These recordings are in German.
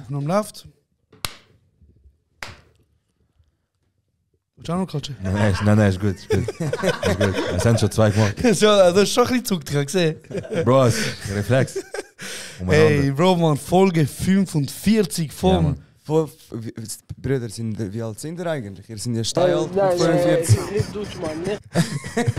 Aufnahme läuft. Willst du auch noch klatschen? Nein, ist gut. Ist gut. Es haben schon 2 gemacht. So, das ist schon ein bisschen zuckt, ich habe gesehen. Bro, es ist ein Reflex. Hey, Bro, man, Folge 45 von... Brüder, wie alt sind ihr eigentlich? Ihr seid ja steinalt mit 45.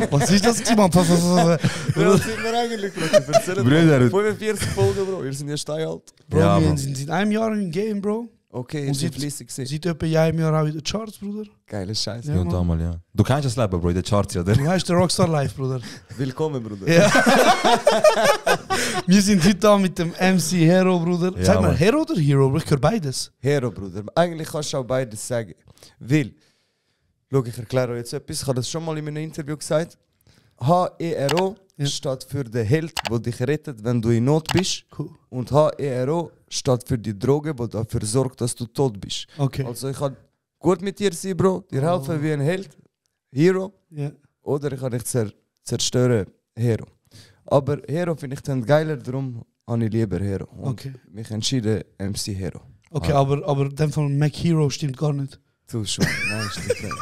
Was ist das, Mann? Wie alt sind wir eigentlich? Brüder. 45 Folgen, Bro. Ihr seid ja steinalt. Bro, Ja, wir Mann. sind seit einem Jahr im Game, Bro. Okay, Und ihr seid seit- fleissig gewesen. Seit etwa einem Jahr auch in den Charts, Bruder. Geiles Scheiß. Ja, Ja, und Mann. einmal, ja. Du kennst das Leben, Bro, in den Charts, oder? Du heißt der Rockstar Live, Bruder. Willkommen, Bruder. Ja. Wir sind heute da mit dem MC Hero, Bruder. Ja, Sag mal, Mann. Hero oder Hero? Ich höre beides. Hero, Bruder. Eigentlich kannst du auch beides sagen. Weil, schau, ich erkläre euch jetzt etwas. Ich habe das schon mal in einem Interview gesagt. HERO Ja. steht für den Held, der dich rettet, wenn du in Not bist. Cool. Und HERO steht für die Droge, die dafür sorgt, dass du tot bist. Okay. Also ich kann gut mit dir sein, Bro. Dir helfen wie ein Held. Hero. Ja. Oder ich kann dich zerstören. Hero. Aber Hero finde ich dann geiler, darum habe ich lieber Hero. Und Okay. mich entschieden MC Hero. Okay, aber in dem Fall Mac Hero stimmt gar nicht. Du schon. Nein, stimmt nicht.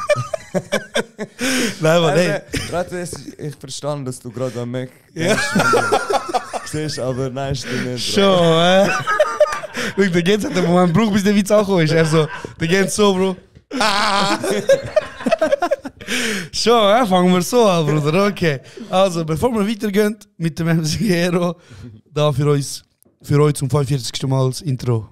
Nein, Mann, hey. Warte, ich verstehe, dass du gerade am Mac Ja. siehst, aber nein, stimmt nicht. Bro. Schon, Schau, der Gens hat einen Moment gebraucht, bis der Witz angekommen ist. Also, der Gens so, Bro. Ah! Schon, fangen wir so an, Bruder. Okay. Also, bevor wir weitergehen mit dem MC Hero, da für euch zum 45. Mal das Intro.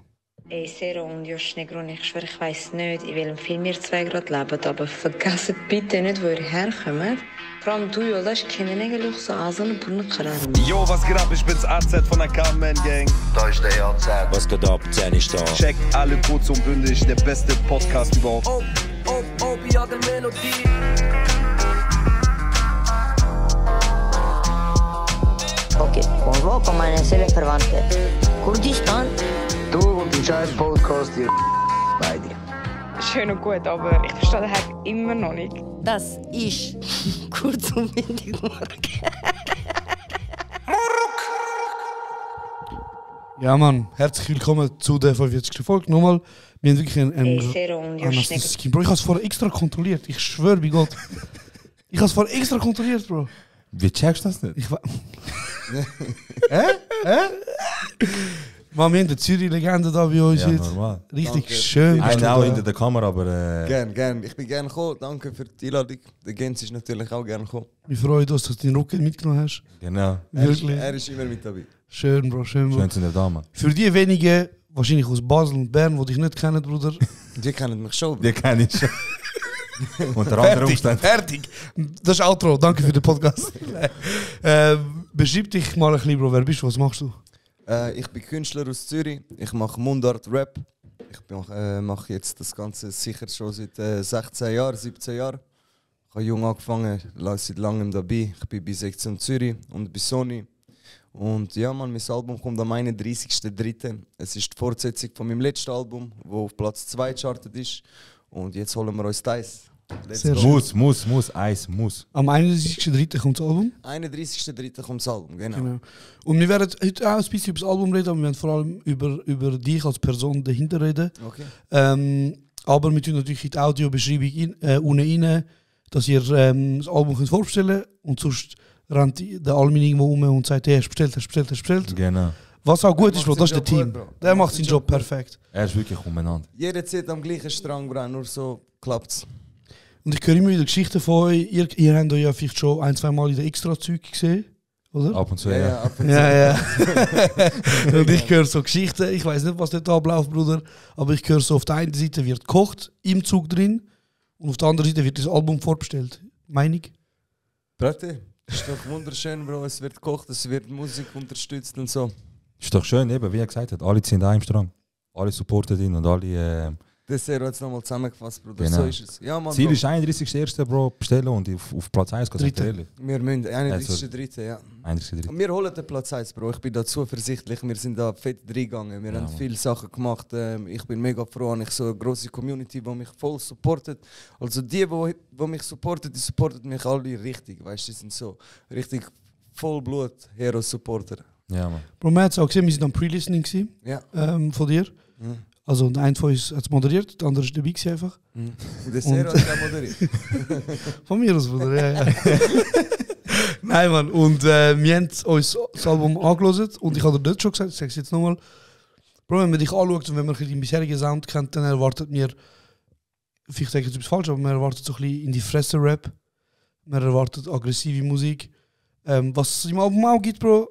Ey, Sero und Josh Negron, ich schwöre, ich weiss nicht, in welchem Film ihr zwei gerade lebt, aber vergesst bitte nicht, wo ihr herkommt. Vor allem du, Jolas, kennen eigentlich so Asen und Brunnenkarren. Yo, was geht ab? Ich bin's AZ von der Carmen Gang. Da ist der AZ. Was geht ab? 10 ist da. Checkt alle kurz und bündig, der beste Podcast überhaupt. ja, der Melodie. Okay, convoco meine Seelenverwandte. Kurdistan? Du und die scheiß Podcast hier. Beide. Schön und gut, aber ich verstehe den Hack immer noch nicht. Das ist kurz und bündig Ja, Mann, herzlich willkommen zu der 45. Folge. Nochmal, wir haben wirklich Ey, Sero und Josh Negron. Bro, ich habe es vorher extra kontrolliert. Ich schwöre bei Gott. Ich habe es vorher extra kontrolliert, Bro. Wie checkst du das nicht? Ich war. Mann, wir haben eine Zürich-Legende da bei uns Ja, jetzt. normal. Richtig Danke. schön. bist Einer du auch da. hinter der Kamera, aber... Gern. Ich bin gerne gekommen. Danke für die Einladung. Der Gens ist natürlich auch gerne gekommen. Wir freuen uns, dass du den Rücken mitgenommen hast. Genau. Wirklich. Er ist immer mit dabei. Schön, Bro, schön, Bro. Schön zu der Dame. Für die wenigen, wahrscheinlich aus Basel und Bern, die dich nicht kennen, Bruder. Die kennen mich schon. Die kenne ich schon. Unter anderen Umständen. Fertig. Das ist Outro. Danke für den Podcast. Beschreib dich mal ein bisschen, Bro. Wer bist du? Was machst du? Ich bin Künstler aus Zürich. Ich mache Mundart-Rap. Ich mache jetzt das Ganze sicher schon seit 16 Jahren, 17 Jahren. Ich habe jung angefangen, seit langem dabei. Ich bin bei Sektion Zürich und bei Sony. Und ja, man, mein Album kommt am 31.03. Es ist die Fortsetzung von meinem letzten Album, das auf Platz 2 gechartet ist. Und jetzt holen wir uns das. Let's Sehr go. schön. Muss, Eis, muss. Am 31.03. kommt das Album. 31.03. kommt das Album, genau. Genau. Und wir werden heute auch ein bisschen über das Album reden, aber wir werden vor allem über dich als Person dahinter reden. Okay. Aber wir tun natürlich in die Audiobeschreibung unten rein, dass ihr das Album könnt vorstellen könnt. Und sonst rennt der Almin irgendwo um und sagt, hey, hast du bestellt. Genau. Was auch gut ist, Bro, macht das ist seinen der Job Team. gut, Bro. Der macht seinen Job perfekt. Er ist wirklich umeinander. Jeder zieht am gleichen Strang, Bro, nur so klappt's. Und ich höre immer wieder Geschichten von euch. Ihr habt euch ja vielleicht schon 1-2 Mal in der Extra-Zeug gesehen, oder? Ab und zu, ja. ab und zu. Ja. Und ich höre so Geschichten, ich weiß nicht, was dort abläuft, Bruder, aber ich höre so, auf der einen Seite wird gekocht, im Zug drin, und auf der anderen Seite wird das Album vorbestellt. Meinung? Brate, ist doch wunderschön, Bro. Es wird gekocht, es wird Musik unterstützt und so. Ist doch schön, eben, wie er gesagt hat. Alle ziehen da im Strang. Alle supporten ihn und alle... Das ist jetzt nochmal zusammengefasst, Bruder. Genau. So ist es. Ja, Mann, Ziel Bro. ist 31.1. Bro, bestellen und auf Platz 1 geht Dritte. ehrlich. Wir müssen 31.3. Ja. 31.3. Und wir holen den Platz 1, Bro. Ich bin da zuversichtlich. Wir sind da fett reingegangen. Wir haben Mann. viele Sachen gemacht. Ich bin mega froh, habe ich so eine grosse Community, die mich voll supportet. Also die mich supporten, die supporten mich alle richtig. Weißt du, die sind so richtig Vollblut-Hero-Supporter. Ja, man. Bro, man hat es auch gesehen, wir waren am Pre-Listening gewesen, Ja. von dir. Also der eine von uns hat es moderiert, der andere ist dabei gewesen einfach. Und der Sero hat auch moderiert. Von mir aus, Bruder, ja. Nein, Mann. Und wir haben uns das Album angehört und ich habe dir dort schon gesagt, ich sage es jetzt nochmal. Bro, wenn man dich anschaut und wenn man deinen bisherigen Sound kennt, dann erwartet mir, vielleicht sage ich jetzt etwas falsch, aber man erwartet so ein bisschen in die Fresse Rap. Man erwartet aggressive Musik. Was es im Album auch gibt, Bro.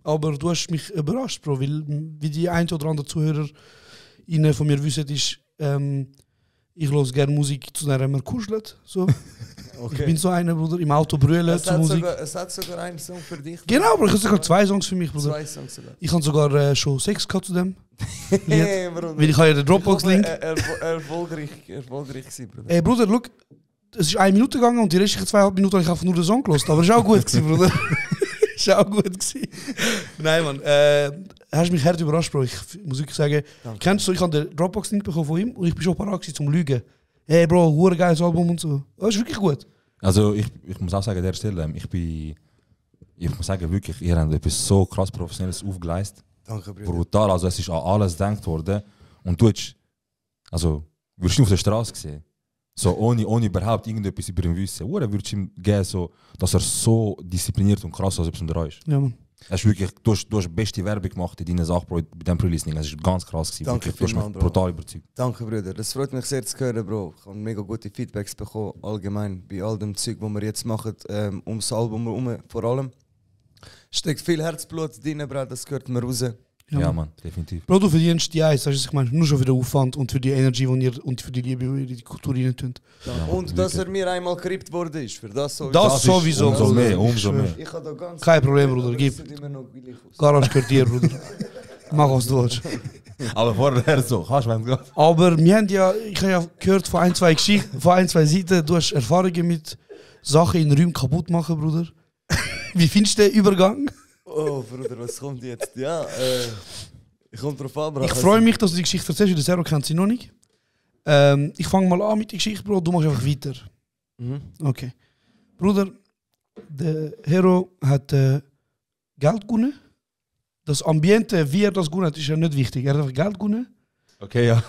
Aber du hast mich überrascht, Bro, weil wie die ein oder andere Zuhörer von mir wissen, ist, ich höre gerne Musik, zu der man kuschelt. So. Okay. Ich bin so einer, Bruder, im Auto brüllen zur Musik. Es hat sogar einen Song für dich. Genau, Bro, ich habe sogar 2 Songs für mich, Bruder. 2 Songs sogar. Ich habe sogar schon Sex gehabt zu dem. Hey, Bruder. Weil ich habe ja den Dropbox-Link. Erfolgreich gewesen, Bruder. Ey, Bruder, look, es ist 1 Minute gegangen und die restlichen 2,5 Minuten habe ich einfach nur den Song gehört. Aber es war auch gut gewesen, Bruder. Es war auch gut gewesen. Nein, Mann, hast mich hart überrascht, Bro. Ich muss wirklich sagen, kennst du, ich habe den Dropbox-Link bekommen von ihm und ich bin schon parat gewesen zum Lügen. Hey, Bro, hure geiles Album und so. Das ist wirklich gut. Also ich muss auch sagen, an der Stelle, ich muss sagen, wirklich, ihr habt etwas so krass Professionelles aufgeleistet. Danke, Bruder. Brutal, also es ist an alles gedacht worden. Und du würdest ihn auf der Straße sehen. So ohne überhaupt irgendetwas über ihn wissen. Oder würdest du ihm geben, so, dass er so diszipliniert und krass als dran ist. Ja, Mann. Es ist wirklich, du hast beste Werbung gemacht in deiner Sache, Bro, bei diesem Pre-Listening. Es ist ganz krass gewesen. Danke Wirklich, du hast mich brutal überzeugt. Danke, Bruder. Das freut mich sehr zu hören, Bro. Ich habe mega gute Feedbacks bekommen, allgemein, bei all dem Zeug, was wir jetzt machen, ums Album herum, vor allem. Steckt viel Herzblut drin, Bro, das gehört mir raus. Ja, Mann, definitiv. Bro, du verdienst die Eis, weißt du, was ich meine? Nur schon für den Aufwand und für die Energie, die ihr und für die Liebe, die ihr in die Kultur rein tut. Ja, und dass er mir einmal gerippt worden ist, für das sowieso. Das sowieso. Umso mehr, umso mehr. Ich habe da ganz Kein Problem, Bruder, gib. Garage gehört dir, Bruder. Mach was du willst. Aber vorher so, kannst du, wenn es geht. Aber wir haben ja, ich habe ja gehört von 1, 2 Geschichten, von 1, 2 Seiten, du hast Erfahrungen mit Sachen in Räumen kaputt machen, Bruder. Wie findest du den Übergang? Oh, Bruder, was kommt jetzt? Ja, ich komme drauf an, Bro. Ich freue mich, dass du die Geschichte erzählst, weil der Zero kennt sie noch nicht. Ich fange mal an mit der Geschichte, Bro, du machst einfach weiter. Okay. Bruder, der Hero hat Geld gewonnen. Das Ambiente, wie er das gewonnen hat, ist ja nicht wichtig. Er hat einfach Geld gewonnen. Okay, ja.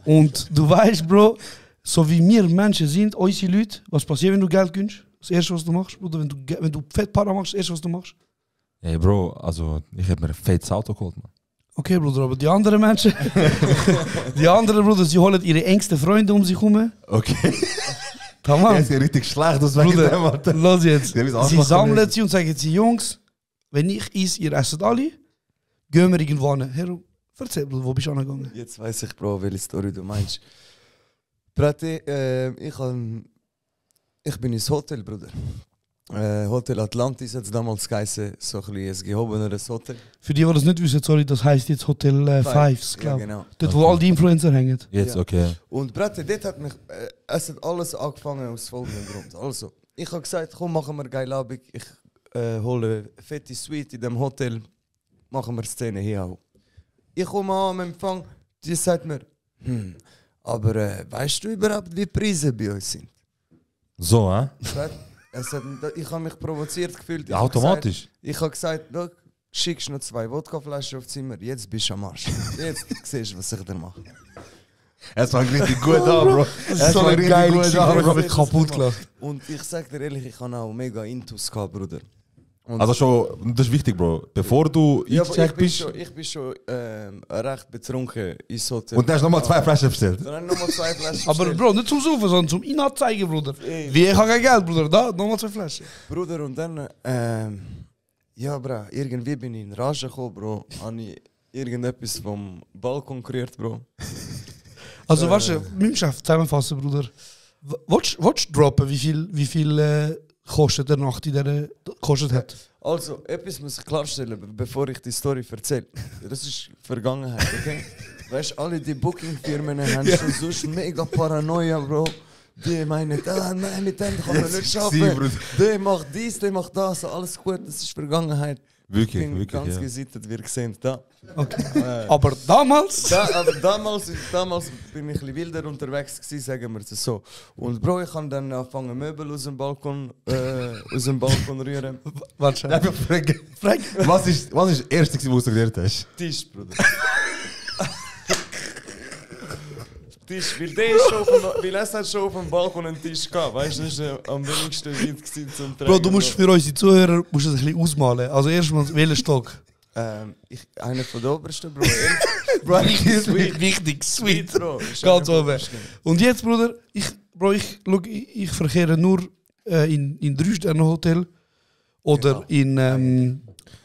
Und du weißt, Bro, so wie wir Menschen sind, unsere Leute, was passiert, wenn du Geld gewinnst? Das Erste, was du machst, Bruder, wenn du fett Para machst, das Erste, was du machst? Hey, Bro, also ich habe mir ein fettes Auto geholt, man. Okay, Bruder, aber die anderen Menschen, Bruder, sie holen ihre engsten Freunde um sich herum. Okay. Tamam. Das ist ja richtig schlecht, das Bruder, los jetzt. Ja, Sie sammeln sie und sagen sie, Jungs, wenn ich is, ihr esset alle, gehen wir irgendwo hin. Herr, erzähl, Bruder, wo bist du angegangen? Jetzt weiss ich, Bro, welche Story du meinst. Brate, ich bin ins Hotel, Bruder. Hotel Atlantis hat es damals geheißen, so ein bisschen ein gehobeneres Hotel. Für die das nicht wissen, sorry, das heisst jetzt Hotel Fives, glaube ich. Ja, genau. Dort, wo all die Influencer hängen. Jetzt, Ja. okay. Und Brate, dort hat mich, es hat alles angefangen aus folgendem Grund. Also, ich habe gesagt, komm, machen wir geile Abend. Ich hole eine fette Suite in dem Hotel, machen wir Szene hier auch. Ich komme an am Empfang, die sagt mir, aber weißt du überhaupt, wie die Preise bei uns sind? So, hä? Ich habe mich provoziert gefühlt. Ja, automatisch. Ich habe gesagt, look, schickst noch 2 Wodkaflaschen aufs Zimmer, jetzt bist du am Arsch. Jetzt siehst du, was ich dir mache. Es fängt richtig gut an, Bro. Das ist so eine geile Geschichte, ich habe mich kaputt gelacht. Und ich sag dir ehrlich, ich habe auch mega Intus gehabt, Bruder. Und Also schon, das ist wichtig, Bro. Bevor du ja, aber eingecheckt bist ich bin schon recht betrunken ins Hotel. und dann hast du nochmal 2 Flaschen bestellt. Dann habe ich nochmal 2 Flaschen Aber bestellt. Bro, nicht zum Saufen, sondern zum Inhalt zeigen, Bruder. Wie, ich habe kein Geld, Bruder. Da, nochmal 2 Flaschen. Bruder, und dann, ja, Bro, irgendwie bin ich in Rage gekommen, Bro. Habe ich irgendetwas vom Balkon gerührt, Bro. Also, weißt du, mit dem Chef zusammenfassen, Bruder. Willst du droppen, wie viel kostet der Nacht in der gekostet hat? Also, etwas muss ich klarstellen, bevor ich die Story erzähle. Das ist Vergangenheit, okay? Weißt du, alle die Booking-Firmen haben schon sonst mega Paranoia, Bro. Die meinen, nein, mit dem kann man nicht schaffen. Der macht dies, der macht das, alles gut, das ist Vergangenheit. Wirklich, Ich bin wirklich, ganz ja. gesittet, wie ihr seht. Da. Okay. Aber damals? Aber damals bin ich ein bisschen wilder unterwegs gewesen, sagen wir es so. Und Bro, ich habe dann angefangen Möbel aus dem Balkon rühren. Warte, Einfach fragen. Was ist das Erste, was du gelernt hast? Tisch, Bruder. Tisch, weil der ist schon weil es hat schon auf dem Balkon einen Tisch gehabt, weißt du, das war am wenigsten weit zum Trägen. Bro, du musst für unsere Zuhörer musst das ein bisschen ausmalen. Also erstmal, welchen Stock? Einer von den obersten, Bro. Bro, wichtig, sweet. Bro. Ganz oben. Und jetzt, Bruder, ich verkehre nur in 3-Sterne-Hotel oder in...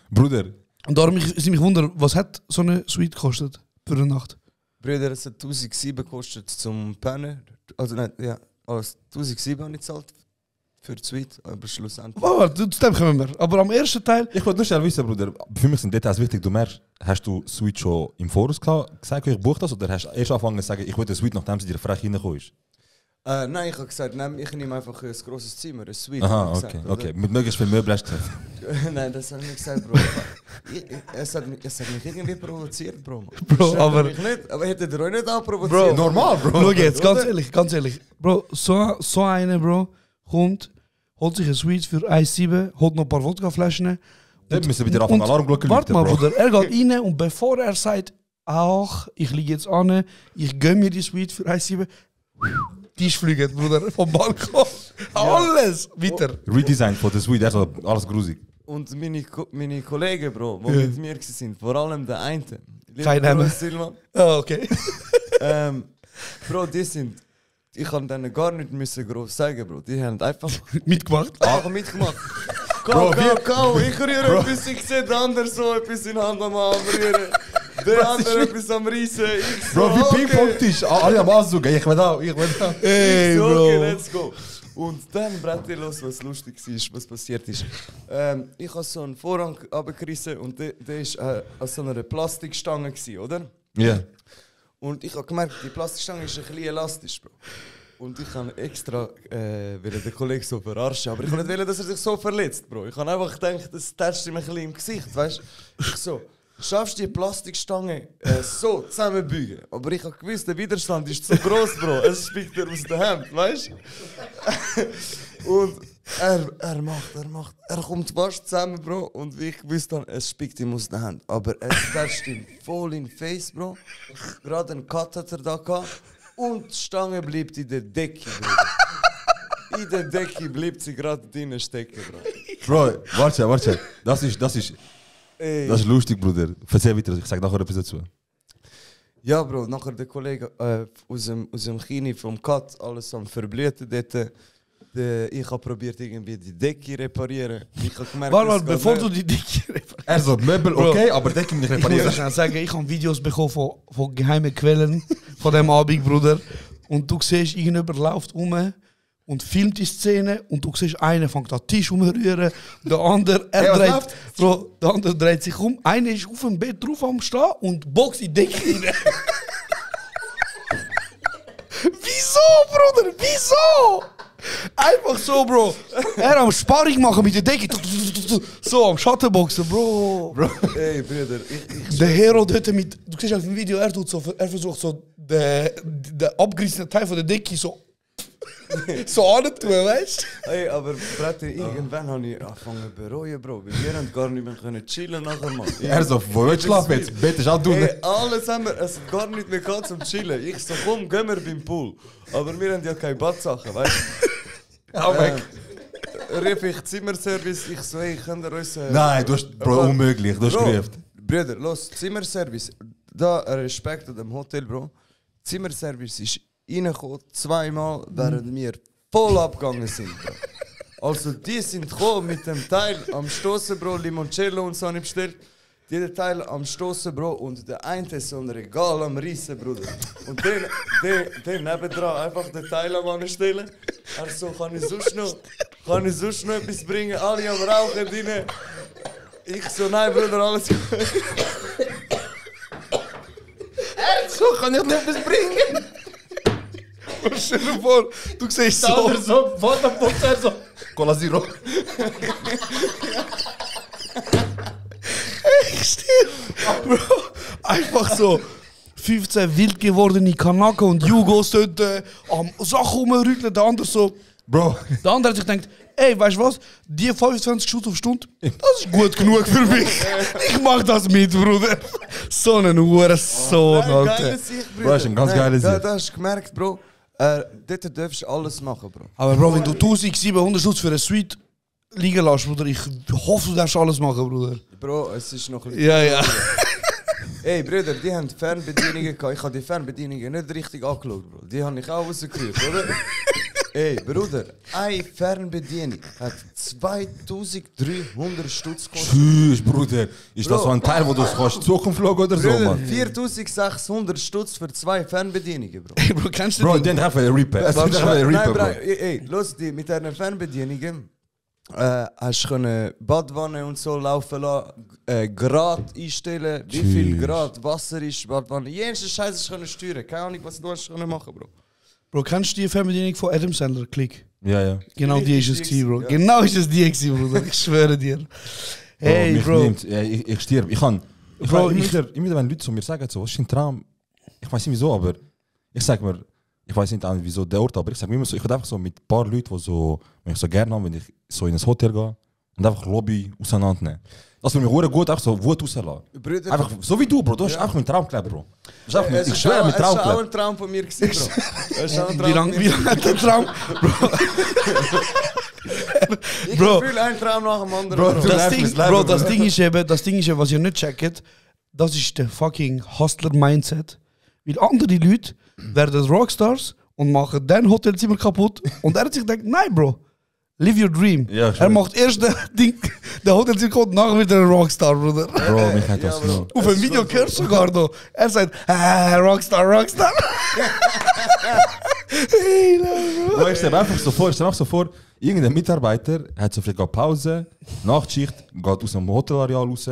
Bruder. Und darum ist mich wundern, was hat so eine Suite gekostet für eine Nacht? Brüder, es hat 1007 gekostet zum Pennen. Also nein, ja, 1007 habe ich gezahlt für die Suite, aber schlussendlich... Zu dem kommen wir. Aber am ersten Teil... Ich wollte nur schnell wissen, Bruder, für mich sind Details wichtig. Du merkst, hast du Suite schon im Voraus gesagt, ich buche das, oder hast du erst angefangen zu sagen, ich will eine Suite, nachdem sie dir frech reingekommen ist? Nein, ich habe gesagt, ich nehme einfach ein grosses Zimmer, eine Suite. Aha, gesagt, okay. Mit möglichst viel Möbel hast du gesagt. Nein, das habe ich nicht gesagt, Bro. Es hat mich irgendwie provoziert, Bro. Aber hättet ihr euch nicht auch provoziert? Bro, normal, Bro. Schau jetzt, ganz ehrlich. Bro, so einer, Bro, kommt, holt sich eine Suite für 1,7, holt noch ein paar Wodkaflaschen. Dann müssen wir wieder auf den Alarmglocke warte mal, Bruder, er geht rein und bevor er sagt, ach, ich liege jetzt an, ich gönne mir die Suite für 1,7, Tisch fliegen, Bruder, vom Balkon. Alles! Weiter. Redesign von der Suite, also alles grusig. Und meine Kollegen, Bro, die mit mir waren, vor allem der eine. Kein Name. Oh, okay. Bro, die sind... Ich kann denen gar nicht groß sagen, Bro. Die haben einfach... mitgemacht? Einfach mitgemacht. Go, ich rühre etwas, ich sehe den anderen so etwas in Hand am Rühren. Der andere etwas am Reisen. Bro, wie Ping-Pong-Tisch. Alle am Ansuchen. Ich will da. Hey, Bro. Okay, let's go. Und dann brett ihr los, was lustig war, was passiert ist. Ich habe so einen Vorhang runtergerissen und der war an so einer Plastikstange, oder? Ja. Yeah. Und ich habe gemerkt, die Plastikstange ist ein bisschen elastisch, Bro. Und ich habe extra den Kollegen so verarschen, aber ich wollte nicht, dass er sich so verletzt, Bro. Ich habe einfach gedacht, das tätscht ihm ein bisschen im Gesicht, weißt du? Ich so, schaffst du die Plastikstange so zusammenbügen? Aber ich habe gewusst, der Widerstand ist zu groß, Bro. Es spickt dir aus der Hand, weißt du? Und er macht. Er kommt fast zusammen, Bro. Und wie ich gewusst habe, es spickt ihm aus der Hand. Aber es tätscht ihm voll in den Face, Bro. Gerade einen Cut hat er da gehabt. Und die Stange bleibt in der Decke, Bro. In der Decke bleibt sie gerade drinnen stecken, Bro. Bro, warte. Das ist lustig, Bruder. Erzähl weiter, ich sag nachher etwas dazu. Ja, Bro, nachher der Kollege aus dem Kini vom Cut, alles am Verblüten dort. Ich habe probiert, irgendwie die Decke reparieren. Ich habe gemerkt, warte, bevor du die Decke reparierst. Also, Möbel okay, aber Decke nicht reparieren. Ich muss sagen, ich habe Videos bekommen von geheimen Quellen von dem Abend, Bruder. Und du siehst, irgendjemand läuft und filmt die Szene und du siehst, einer fängt an den Tisch umrühren, der andere, der andere dreht sich um, einer ist auf dem Bett drauf am Stehen und boxt in die Decke rein. Wieso, Bruder? Wieso? Einfach so, Bro. Er am Sparring machen mit der Decke. So, am Schattenboxen, Bro. Ey, Bruder, der Hero dort mit... Du siehst auf dem Video, er versucht so den abgerissenen Teil von der Decke so anzutun, weißt du? Ey, aber Brett, irgendwann habe ich angefangen zu bereuen, Bro. Weil wir haben gar nicht mehr chillen nachher, Mann. Er so, wo willst du schlafen jetzt? Bett ist auch du. Ey, alles haben wir, es hat gar nicht mehr gehabt zum Chillen. Ich so, komm, gehen wir beim Pool. Aber wir haben ja keine Badsachen, weißt du? Auch weg. Rief ich Zimmerservice, ich so, hey, könnt ihr uns... Nein, du hast, Bro, unmöglich, du hast gerufen. Brüder, los, Zimmerservice. Da, Respekt an dem Hotel, Bro. Zimmerservice ist reingekommen, zweimal, während wir voll abgegangen sind, Bro. Also, die sind gekommen mit dem Teil am Stossen, Bro, Limoncello und so habe ich bestellt. Jeder Teil am Stossen, Bro, und der eine ist so ein Regal am Reissen, Bruder. Und der nebendran einfach den Teil am anstellen. Also, kann ich sonst noch etwas bringen? Alle am Rauchen drin. Ich so, nein, Bruder, alles gut. So kann ich nicht etwas bringen. Stell dir vor, du siehst so. So, Fotopunkt, so. Cola Zero. Echt? Bro, einfach so 15 wild gewordene Kanaken und Jugos dort am Sachen rumrütteln, der andere so Bro. Der andere hat sich gedacht, ey, weißt du was? Die 25 Schuss auf Stunde, das ist gut genug für mich. Ich mach das mit, Bruder. So ein Hurensohn, Alter. Bro, ist ein ganz geiler Sieg. Da hast du gemerkt, Bro. Dort darfst du alles machen, Bro. Aber Bro, wenn du 1700 Schuss für eine Suite liegen lässt, Bruder, ich hoffe, du darfst alles machen, Bruder. Bro, es ist noch ein bisschen... Ja. Ey, Brüder, die haben Fernbedienungen gehabt. Ich habe die Fernbedienungen nicht richtig angeschaut, Bro. Die habe ich auch rausgerührt, oder? Ey, Bruder, eine Fernbedienung hat 2300 Stutz gekostet. Tschüss, Bruder. Ist das so ein Teil, wo du kannst Zukunft schauen oder so, Bruder, Mann? 4600 Stutz für 2 Fernbedienungen, Bro. Ey, Bro, kennst du Bro, die? die haben einfach einen Reaper. Nein, Bro, ey, los, mit diesen Fernbedienungen hast du können Badwanne und so laufen lassen, Grad einstellen, wie viel Grad Wasser ist, Badwanne. Jenes Scheiße können steuern. Keine Ahnung, was du hast können machen, Bro. Bro, kennst du die Fernbedienung von Adam Sandler? Klick. Ja. Genau die ist es gewesen, Bro. Ja. Genau ist es die gewesen, Bruder. Ich schwöre dir. Hey, mich Bro. nimmt, ja, ich stirb. Bro, immer wenn Leute zu mir sagen, so, was ist ein Traum? Ich weiß nicht wieso, aber ich sag mir, ich weiß nicht wieso der Ort, aber ich sag mir immer so, ich würde einfach so mit ein paar Leuten, die so, wenn ich so gerne habe, wenn ich so in ein Hotel gehe und einfach Lobby auseinandernehmen. Das würde mir gut einfach so Wut rauslassen. Brüder, Einfach so wie du, Bro. Du hast einfach mit Traum gelebt, Bro. Das ist einfach, ich schwöre mit Traum Das war auch gelebt. ein Traum von mir, gewesen, Bro. Das ist auch ein Traum Wie lange hat der Traum? Ich Bro. fühle einen Traum nach dem anderen, Bro, Bro. du- Das Leben Ding, ist Leben, Bro, Bro. das Ding ist eben, was ihr nicht checkt, das ist der fucking Hustler-Mindset. Weil andere Leute werden Rockstars und machen dann Hotelzimmer kaputt. Und er hat sich gedacht, nein, Bro, live your dream. Ja, er sure. macht erst der Hotelzimmer kaputt, nachher wieder ein Rockstar, Bruder. Bro, mich hat das Ja, nur. Auf dem Video gehört sogar noch. Er sagt, Rockstar. Hey, nein, Bro. Bro, ich stelle mir einfach so vor, irgendein Mitarbeiter hat so vielleicht Pause, Nachtschicht, geht aus dem Hotelareal raus,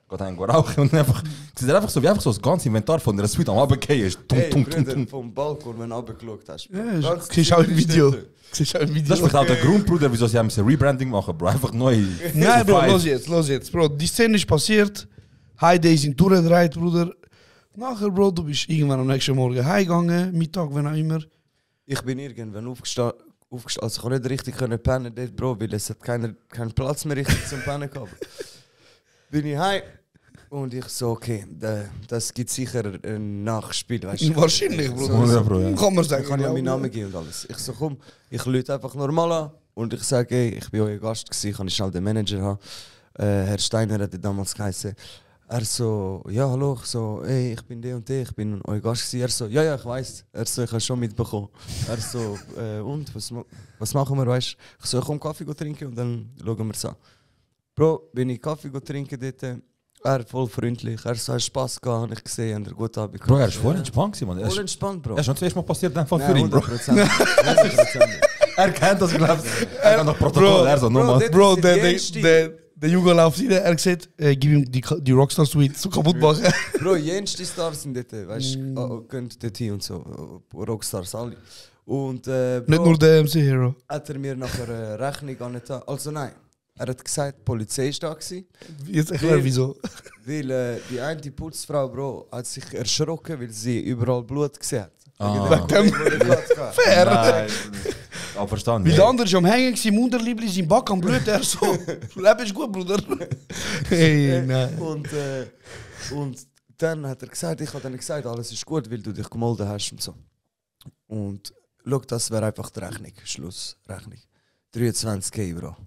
geht einen rauchen und einfach, sieht einfach so, wie einfach so das ganze Inventar von der Suite am Abgehen ist. Hey, Brüder, vom Balkon, wenn du runtergeschaut hast. Ja, siehst du auch im Video. Siehst du auch im Video. Das ist auch der Grund, Bruder, wieso sie haben ein Rebranding machen, Bro. Einfach neu. Nein, Bro, los jetzt. Bro, die Szene ist passiert. High Days sind durchgedreht, Bruder. Nachher, Bro, du bist irgendwann am nächsten Morgen heimgegangen, Mittag, wenn auch immer. Ich bin irgendwann aufgestanden. Also ich konnte nicht richtig pennen dort, Bro, weil es hat keinen Platz mehr richtig zum Pennen gehabt. Bin ich heim und ich so, okay, das gibt sicher ein Nachspiel, weißt du. Wahrscheinlich, Bruder. Ja, Bro, ja. Kann man sagen. Ich kann ja meinen Namen geben und alles. Ich so, komm, ich lüte einfach normal an und ich sage, ey, ich bin euer Gast gewesen, kann ich schnell den Manager haben. Herr Steiner hat damals geheißen. Er so, ja hallo, ich so, ey, ich bin der und der, ich bin euer Gast gewesen. Er so, ja, ich weiß. Er so, ich habe schon mitbekommen. Er so, und, was machen wir, weißt du? Ich so, ich komm Kaffee trinken und dann schauen wir es an. Bro, bin ich Kaffee trinken dort, er voll freundlich, er so, hat Spass gehabt, habe ich gesehen, hat er gut Abend Bro, er ist voll entspannt gewesen, Mann. Voll entspannt, Bro. Er ist schon zuerst mal passiert, einfach für Nein, ihn, Bro. 100%. 100%. Er kennt das, glaubst du? Er hat noch Protokoll, er so, nochmal. Bro, Bro, das ist der Junge läuft rein, er sagt, gib ihm die Rockstar Suite so kaputt machen. Bro, jenste Stars sind dort, weißt du, gehen dort hin und so, Rockstars alle. Und Bro, Nicht nur der MC Hero. hat er mir nachher eine Rechnung angetan. Also nein, er hat gesagt, die Polizei ist da gewesen, Jetzt erklär wieso. weil die eine Putzfrau, Bro, hat sich erschrocken, weil sie überall Blut gesehen hat. Ah. Wegen Fair. Nein. Aber verstanden. Weil der andere ist am Hängen, im Unterliebli, sein Back am Blut, er so. Leben ist gut, Bruder. Hey, nein. Und dann hat er gesagt, ich habe dann gesagt, alles ist gut, weil du dich gemolden hast und so. Und schau, das wäre einfach die Rechnung, Schlussrechnung. 23k, Bro.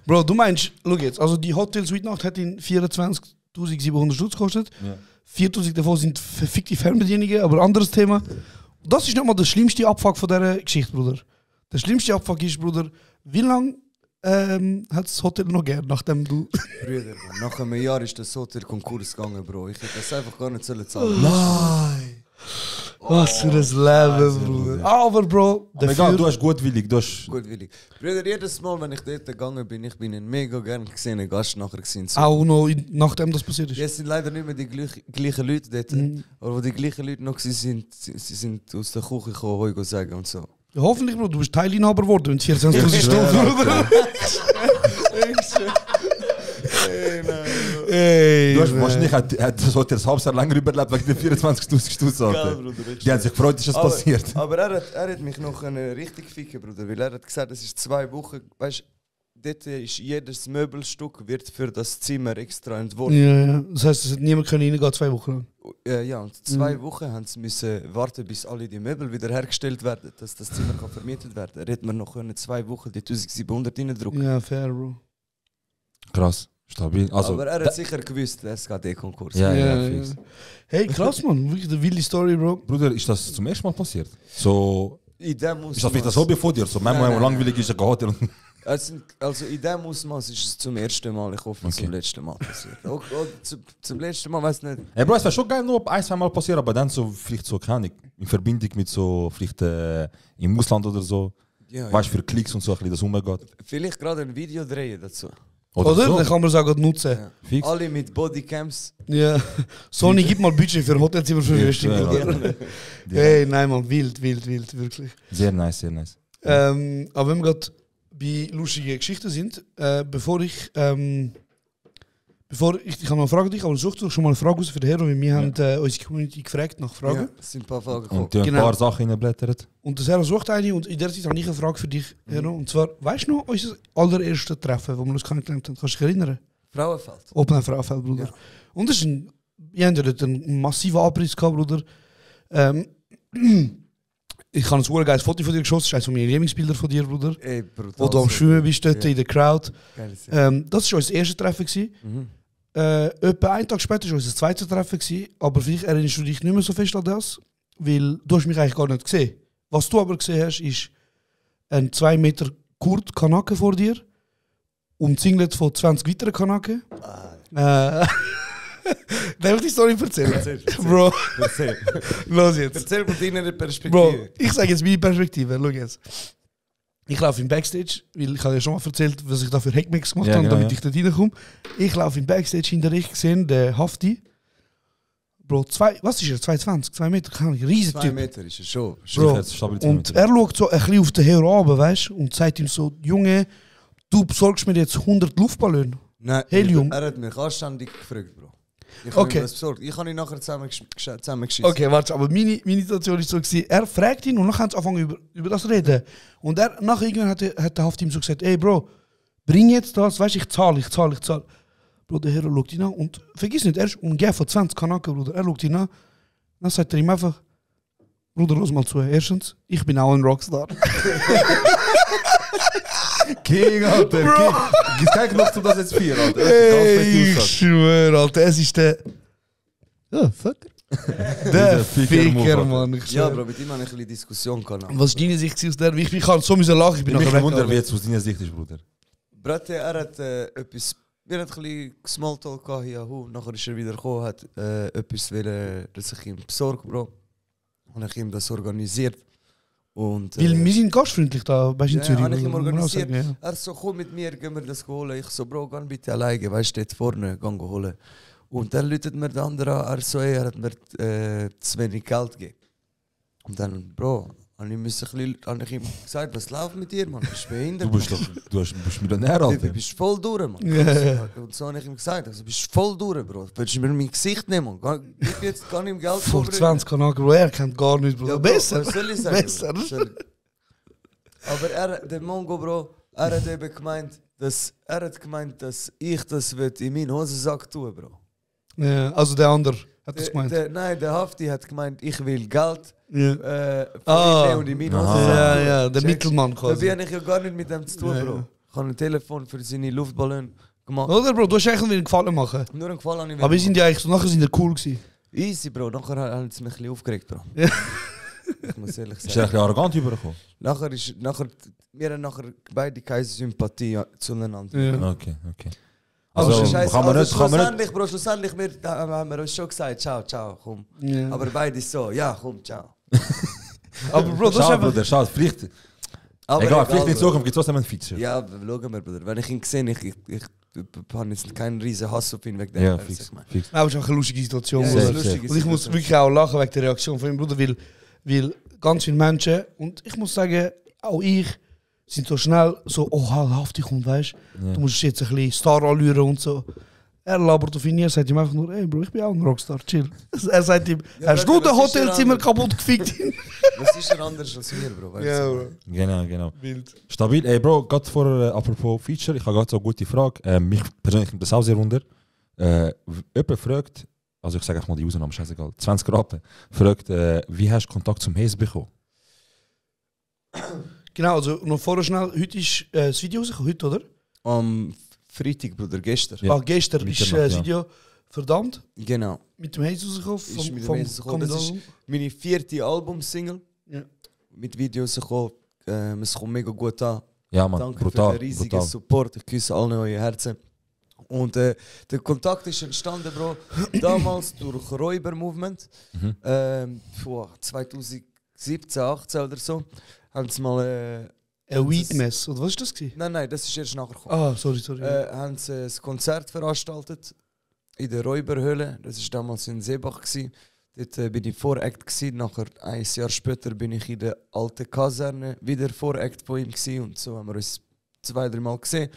Bro, du meinst, schau jetzt, also die Hotel Suite Nacht hat ihn 24.700 Stutz gekostet. Ja. 4.000 davon sind verfickte Fernbedienungen, aber anderes Thema. Das ist nicht mal der schlimmste Abfuck von dieser Geschichte, Bruder. Der schlimmste Abfuck ist, Bruder, wie lange hat das Hotel noch gern, nachdem du... Brüder, nach einem Jahr ist das Hotel Konkurs gegangen, Bro. Ich hätte das einfach gar nicht zahlen. Nein! Was für ein Leben, Bruder. Aber, Bro, Aber egal, du hast gutwillig, du hast... Gutwillig. Brüder, jedes Mal, wenn ich dort gegangen bin, ich bin ein mega gern gesehener Gast nachher gewesen. So. Auch noch nachdem das passiert ist. Es sind leider nicht mehr die gleichen Leute dort. Aber wo die gleichen Leute noch waren, sie sind aus der Küche gekommen, Heugo sagen und so. Ja, hoffentlich, Bro, du bist Teilinhaber geworden, wenn es 24 Stunden, Bruder. Ey, Du hast man. wahrscheinlich das halbes Jahr länger überlebt wegen den 24.000 Stutz. Alter. Die haben sich gefreut, ist das passiert. Aber er hat mich noch richtig ficken, Bruder, weil er hat gesagt, es ist 2 Wochen, weißt du, dort ist jedes Möbelstück wird für das Zimmer extra entworfen. Ja. Das heisst, es hat niemand können reingehen 2 Wochen lang. Ja, und 2 Wochen haben sie müssen warten, bis alle die Möbel wieder hergestellt werden, dass das Zimmer kann vermietet werden. Er hätte mir noch 2 Wochen die 1700 reindrücken. Ja, fair, Bro. Krass, stabil. Also, aber er hat sicher gewusst, es geht Konkurs. Ja, fix. Hey, krass, Mann. Wirklich eine wilde Story, Bro. Bruder, ist das zum ersten Mal passiert? So, In dem ist das vielleicht das Hobby von dir? So, manchmal Nein. langweilig ist ein Hotel. Also in dem Ausmaß ist es zum ersten Mal, ich hoffe, zum letzten Mal passiert. Zum letzten Mal, weiß nicht. Hey Bro, es wäre schon geil, nur 1-2 Mal passieren, aber dann so vielleicht so, keine Ahnung, in Verbindung mit so, vielleicht im Ausland oder so. Ja, Weißt du, für Klicks und so, ein bisschen das umgeht. Vielleicht gerade ein Video drehen dazu. Oder? so. Dann kann man es auch gerade nutzen. Ja. Fix. Alle mit Bodycams. Ja. Sony gibt mal Budget für Hotelzimmer für Westing. Ja, Bruder. Hey, nein, Mann. Wild, wirklich. Sehr nice, sehr nice. Aber wenn wir gerade bei lustigen Geschichten sind, bevor ich kann noch eine Frage an dich, aber such doch schon mal eine Frage raus für den Hero, weil wir haben unsere Community gefragt nach Fragen. Ja, es sind ein paar Fragen gekommen. Und die haben Genau. ein paar Sachen reingeblättert. Und der Hero sucht eine und in der Zeit habe ich eine Frage für dich, Hero. Und zwar, weißt du noch unser allererstes Treffen, wo wir uns kennengelernt haben? Kannst du dich erinnern? Frauenfeld. Open Frauenfeld, Bruder. Ja. Und das ist wir haben ja dort einen massiven Abriss gehabt, Bruder. Ich habe ein super geiles Foto von dir geschossen, das ist eines meiner Lieblingsbilder von dir, Bruder. Ey, brutal. Wo du am Schwimmen bist dort in der Crowd. Geiles Jahr. Das war unser erstes Treffen. Etwa einen Tag später war unser zweites Treffen. Aber vielleicht erinnerst du dich nicht mehr so fest an das, weil du hast mich eigentlich gar nicht gesehen. Was du aber gesehen hast, ist ein 2 Meter Kurt Kanake vor dir, umzingelt von 20 weiteren Kanaken. Darf ich die Story erzählen? Erzähl. Bro, Erzähl. los jetzt. Erzähl von deiner Perspektive. Bro, ich sage jetzt meine Perspektive. Schau jetzt. Ich laufe im Backstage, weil ich habe ja schon mal erzählt, was ich da für Hackmix gemacht habe, damit ich dort reinkomme. Ich laufe im Backstage, hinter ich gesehen, der Hafti. Bro, was ist er? 2,20, 2 Meter, keine Ahnung, riesen 2 Typ. Meter ist es schon. Bro, und er schaut so ein bisschen auf den Hero runter, weißt du, und sagt ihm so, Junge, du besorgst mir jetzt 100 Luftballone. Nein, Helium. er hat mich anständig gefragt, Bro. Ich Okay. habe ihm das besorgt. Ich habe ihn nachher zusammengeschissen. Okay, warte, aber meine Situation war so, er fragt ihn und dann haben sie angefangen über das reden. Und er, nachher irgendwann hat der Hafti ihm so gesagt, ey Bro, bring jetzt das, weißt du, ich zahle. Bro, der Hero schaut ihn an und vergiss nicht, er ist umgeben von 20 Kanaken, Bruder. Er schaut ihn an, dann sagt er ihm einfach, Bruder, los mal zu. Erstens, ich bin auch ein Rockstar. King, Alter, King. Gibt's keinen Knopf, um das jetzt 4, Alter. Ey, ich schwöre, Alter, es ist der... Ja, Fucker. Der Ficker-Move, Ficker, Alter. Mann. Ich Ja, schwöre. Bro, mit ihm habe ich ein bisschen Diskussion gehabt. Was ist deine Sicht aus der? Ich kann so müssen lachen, ich bin Ich nachher mich wundern, wie weg. jetzt aus deiner Sicht ist, Bruder. Brate, er hat etwas. Wir hatten ein bisschen Smalltalk gehabt, Yahoo. Nachher ist er wieder gekommen, hat etwas wollen, dass ich ihm besorge, Bro. Und ich ihm das organisiert. Und, Weil wir sind gastfreundlich da, weißt du, in ja, Zürich. habe ich ihm muss man auch organisiert. sagen, ja. Er so, komm mit mir, gehen wir das holen. Ich so, Bro, geh bitte alleine, weißt du, dort vorne, geh holen. Und dann läutet mir der andere an, er so, er hat mir zu wenig Geld gegeben. Und dann, Bro, habe ich ihm gesagt, was läuft mit dir, Mann? Bist du behindert? Du bist Millionär, Du Alter. bist voll durch, Mann. Ja. Und so habe ich ihm gesagt, also, bist du voll durch, Bro. Willst du mir mein Gesicht nehmen, Mann? Gib jetzt gar nicht Geld Vor vorbringen. 20 Kanaken, Bro, er kennt gar nichts, Bro. Ja, Bro, Besser. was soll ich sagen? Besser. Aber der Mongo, Bro, er hat eben gemeint, dass ich das in meinen Hosensack tue, Bro. Ja, also der andere hat das gemeint. Nein, der Hafti hat gemeint, ich will Geld Ja. von ihm und in meinen Hosensack Ja, tun. ja, der Checkst? Mittelmann quasi. Dabei habe ich ja gar nicht mit dem zu tun, Ja, Bro. ja. Ich habe ein Telefon für seine Luftballon gemacht. Oder, Bro, du hast eigentlich wieder einen Gefallen machen. Nur einen Gefallen habe ich Aber wir sind ja eigentlich so, nachher sind wir cool gewesen. Easy, Bro. Nachher haben sie mich ein bisschen aufgeregt, Bro. Ja. Ich muss ehrlich Ist er ein sagen. bisschen arrogant übergekommen? Wir haben nachher beide keine Sympathie zueinander. Ja. Okay. Also, Also, Scheiße, kann man nicht... schlussendlich, Bro, schlussendlich haben wir uns schon gesagt, ciao, komm. Ja. Aber beide so, ja, komm, ciao. Aber Bro, das ist Schade, einfach... Bruder, schade. Vielleicht... Aber Egal, vielleicht in Bro. Zukunft gibt es trotzdem einen Feature. Ja, schauen wir, Bruder. Wenn ich ihn sehe, ich habe jetzt keinen riesen Hass auf ihn wegen dem. Ja, weißt du, fix. ich meine. fix. Aber es ist auch eine lustige Situation. Ja, Bruder. eine lustige Und ich muss Situation. wirklich auch lachen wegen der Reaktion von meinem Bruder, weil ganz viele Menschen, und ich muss sagen, auch ich, sind so schnell so, oh, haftig kommt, weißt du. Ja. Du musst jetzt ein bisschen Star anrühren und so. Er labert auf ihn, er sagt ihm einfach nur, ey Bro, ich bin auch ein Rockstar, chill. Er sagt ihm, hast du Bro, den was ist Hotelzimmer der kaputt gefickt? Was ist er anders als wir, Bro? Weißt du? Bro. Genau. Wild. Stabil. Ey, Bro, gerade vor, apropos Feature, ich habe gerade so eine gute Frage. Mich persönlich nimmt das auch sehr wunder. Jemand fragt, also ich sage einfach mal die Username, scheißegal, 20 Rappen, fragt, wie hast du Kontakt zum Haze bekommen? Genau, also noch vorher schnell, heute ist das Video rausgekommen, heute, oder? Am Freitag, Bruder, gestern. Ja. Gestern ist Mitternacht, das ja. Video verdammt Genau. mit dem Haze rausgekommen. Ist mit dem Haze rausgekommen. Das ist meine 4. Album-Single. Ja. Mit Videos rausgekommen. Es kommt mega gut an. Ja, Mann, Danke brutal. für den riesigen brutal. Support. Ich küsse allen eure Herzen. Und der Kontakt ist entstanden, Bro, damals durch Räuber-Movement. 2017, 18 oder so. Haben sie mal... Ein Weed-Mess, oder was ist das gewesen? Nein, das ist erst nachher gekommen. Ah, sorry. Haben sie ein Konzert veranstaltet in der Räuberhöhle. Das war damals in Seebach gewesen. Dort bin ich Voract gewesen. Nachher, ein Jahr später, bin ich in der alten Kaserne wieder Voract von ihm gewesen. Und so haben wir uns 2-3 Mal gesehen.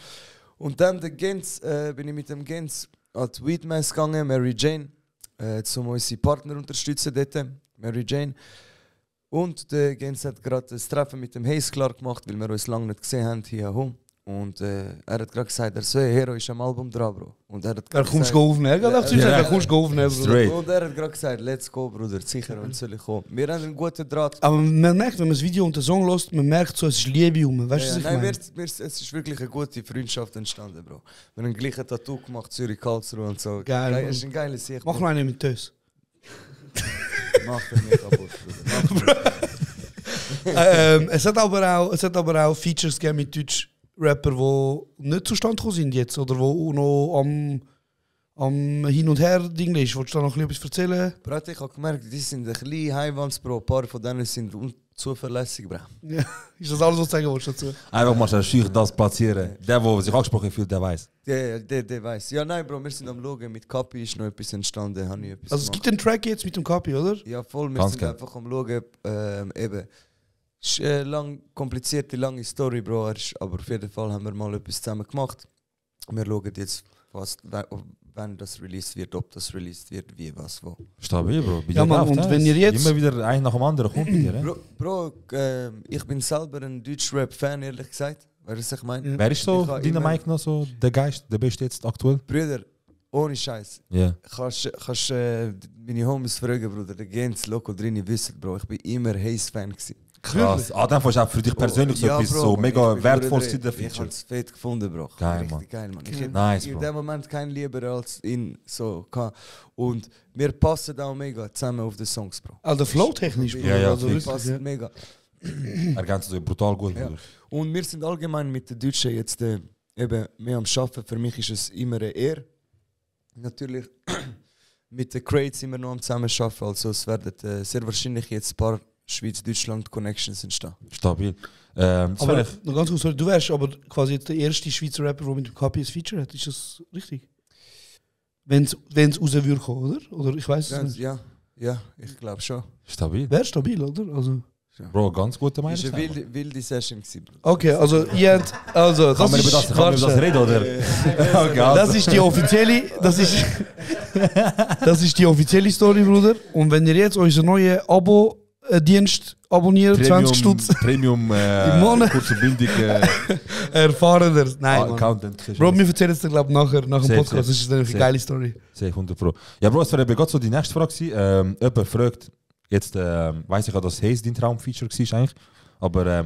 Und dann der Gens, bin ich mit dem Gens an die Weedmess gegangen, Mary Jane, um unsere Partner unterstützen dort, Mary Jane. Und der Gens hat gerade das Treffen mit dem Haze klar gemacht, weil wir uns lange nicht gesehen haben hier home. Und er hat gerade gesagt, der Hero ist am Album dran, Bro. Und er hat Er kommst du aufnehmen, gell? Er kommst du aufnehmen, Bruder. Straight. Und er hat gerade gesagt, let's go, Bruder, sicher, und soll ich kommen. Wir haben einen guten Draht. Aber man merkt, wenn man das Video und den Song hört, man merkt so, es ist Liebe um. Weißt du, was ich Nein, meine? es ist wirklich eine gute Freundschaft entstanden, Bro. Wir haben ein gleiches Tattoo gemacht, Zürich, Karlsruhe und so. Geil, Es ist ein geiles Sicht. Mach noch einen mit Tös. Mach den nicht kaputt, Bruder. Es hat aber auch Features gegeben mit Deutsch-Rapper, die nicht zustande gekommen sind jetzt, oder die noch am Hin- und Her-Ding ist. Wolltest du da noch ein bisschen etwas erzählen? Bro, ich habe gemerkt, die sind ein bisschen Highwands, Bro. Ein paar von denen sind unzuverlässig, Bro. Ja. Ist das alles, was du sagen wolltest dazu? Einfach mal schön das platzieren. Der sich angesprochen fühlt, der weiß. Der weiß. Ja, nein, Bro, wir sind am Schauen. Mit Kapi ist noch etwas entstanden. Habe ich etwas Also es gibt einen Track jetzt mit dem Kapi, oder? Ja, voll. Wir Ganz sind geil. einfach am Schauen. Eben. Es ist eine komplizierte, lange Story, Bro. Aber auf jeden Fall haben wir mal etwas zusammen gemacht. Wir schauen jetzt, wann das released wird, ob das released wird, wie, was, wo. Stabil, Bro. Bei Ja, dir Mann, läuft und es. wenn ihr jetzt- Immer wieder ein nach dem anderen kommt bei dir, eh? Bro, ich bin selber ein Deutsch-Rap-Fan, ehrlich gesagt. Weißt du, was ich meine? Wer ist so, Ich habe deiner immer- Mike noch so der Geist, der beste jetzt aktuell? Brüder, ohne Scheiß. Ja. Kannst meine Homies fragen, Bruder. Der Gens, Loco drin, wissen, Bro. Ich bin immer Haze-Fan gewesen. Krass. Ah, dann ist auch für dich persönlich so Ja, etwas Bro, so Mann, mega ich bin wertvolles Bruder, in der Ich Feature. habe es fett gefunden, Bro. Geil, Richtig Mann. geil, Mann. Ich hätte Nice, in Bro. dem Moment keinen lieber als ihn so gehabt. Und wir passen auch mega zusammen auf die Songs, Bro. Also flow-technisch, Bruder. Ja, also fix. wirklich, Passt ja. mega. Ergänzt so brutal gut, Ja. Bruder. Und wir sind allgemein mit den Deutschen jetzt eben mehr am Arbeiten. Für mich ist es immer eine Ehre. Natürlich mit den Crates immer noch am Zusammenarbeiten. Also es werden sehr wahrscheinlich jetzt ein paar Schweiz-Deutschland-Connections entstehen. Stabil. Aber Sven, noch ganz kurz, sorry, du wärst aber quasi jetzt der erste Schweizer Rapper, der mit dem KP ein Feature hat. Ist das richtig? Wenn es raus würde kommen, oder? Oder ich weiß es nicht. Ja, ich glaube schon. stabil. Wäre stabil, oder? Also. Bro, ganz gute Es Meinung. war eine wilde Session. Gewesen, Bruder. Okay, also ihr habt. Also, Kann man über das warte. reden, oder? Okay, also. Das ist die offizielle. Das ist die offizielle Story, Bruder. Und wenn ihr jetzt unseren neuen Abo-Dienst abonniert, 20 Stutz, Premium, Im Monat. kurze Bildung, erfahren ihr. Nein, Mann. Accountant. Bro, wir erzählen es dir, glaube ich, nach dem Safe, Podcast. safe. Das ist eine Safe. geile Story. Safe, 100 Pro. Ja, Bro, es wäre eben gerade so die nächste Frage gewesen. Jemand fragt, jetzt weiss ich ja, dass Haze dein Traumfeature war eigentlich, aber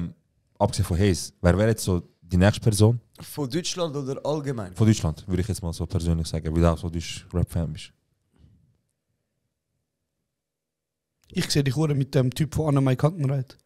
abgesehen von Haze, wer wäre jetzt so die nächste Person Von Deutschland oder allgemein? von Deutschland, würde ich jetzt mal so persönlich sagen, weil du auch so Deutsch-Rap-Fan bist. Ich sehe dich hure mit dem Typ von Anna Mai Kantenreit.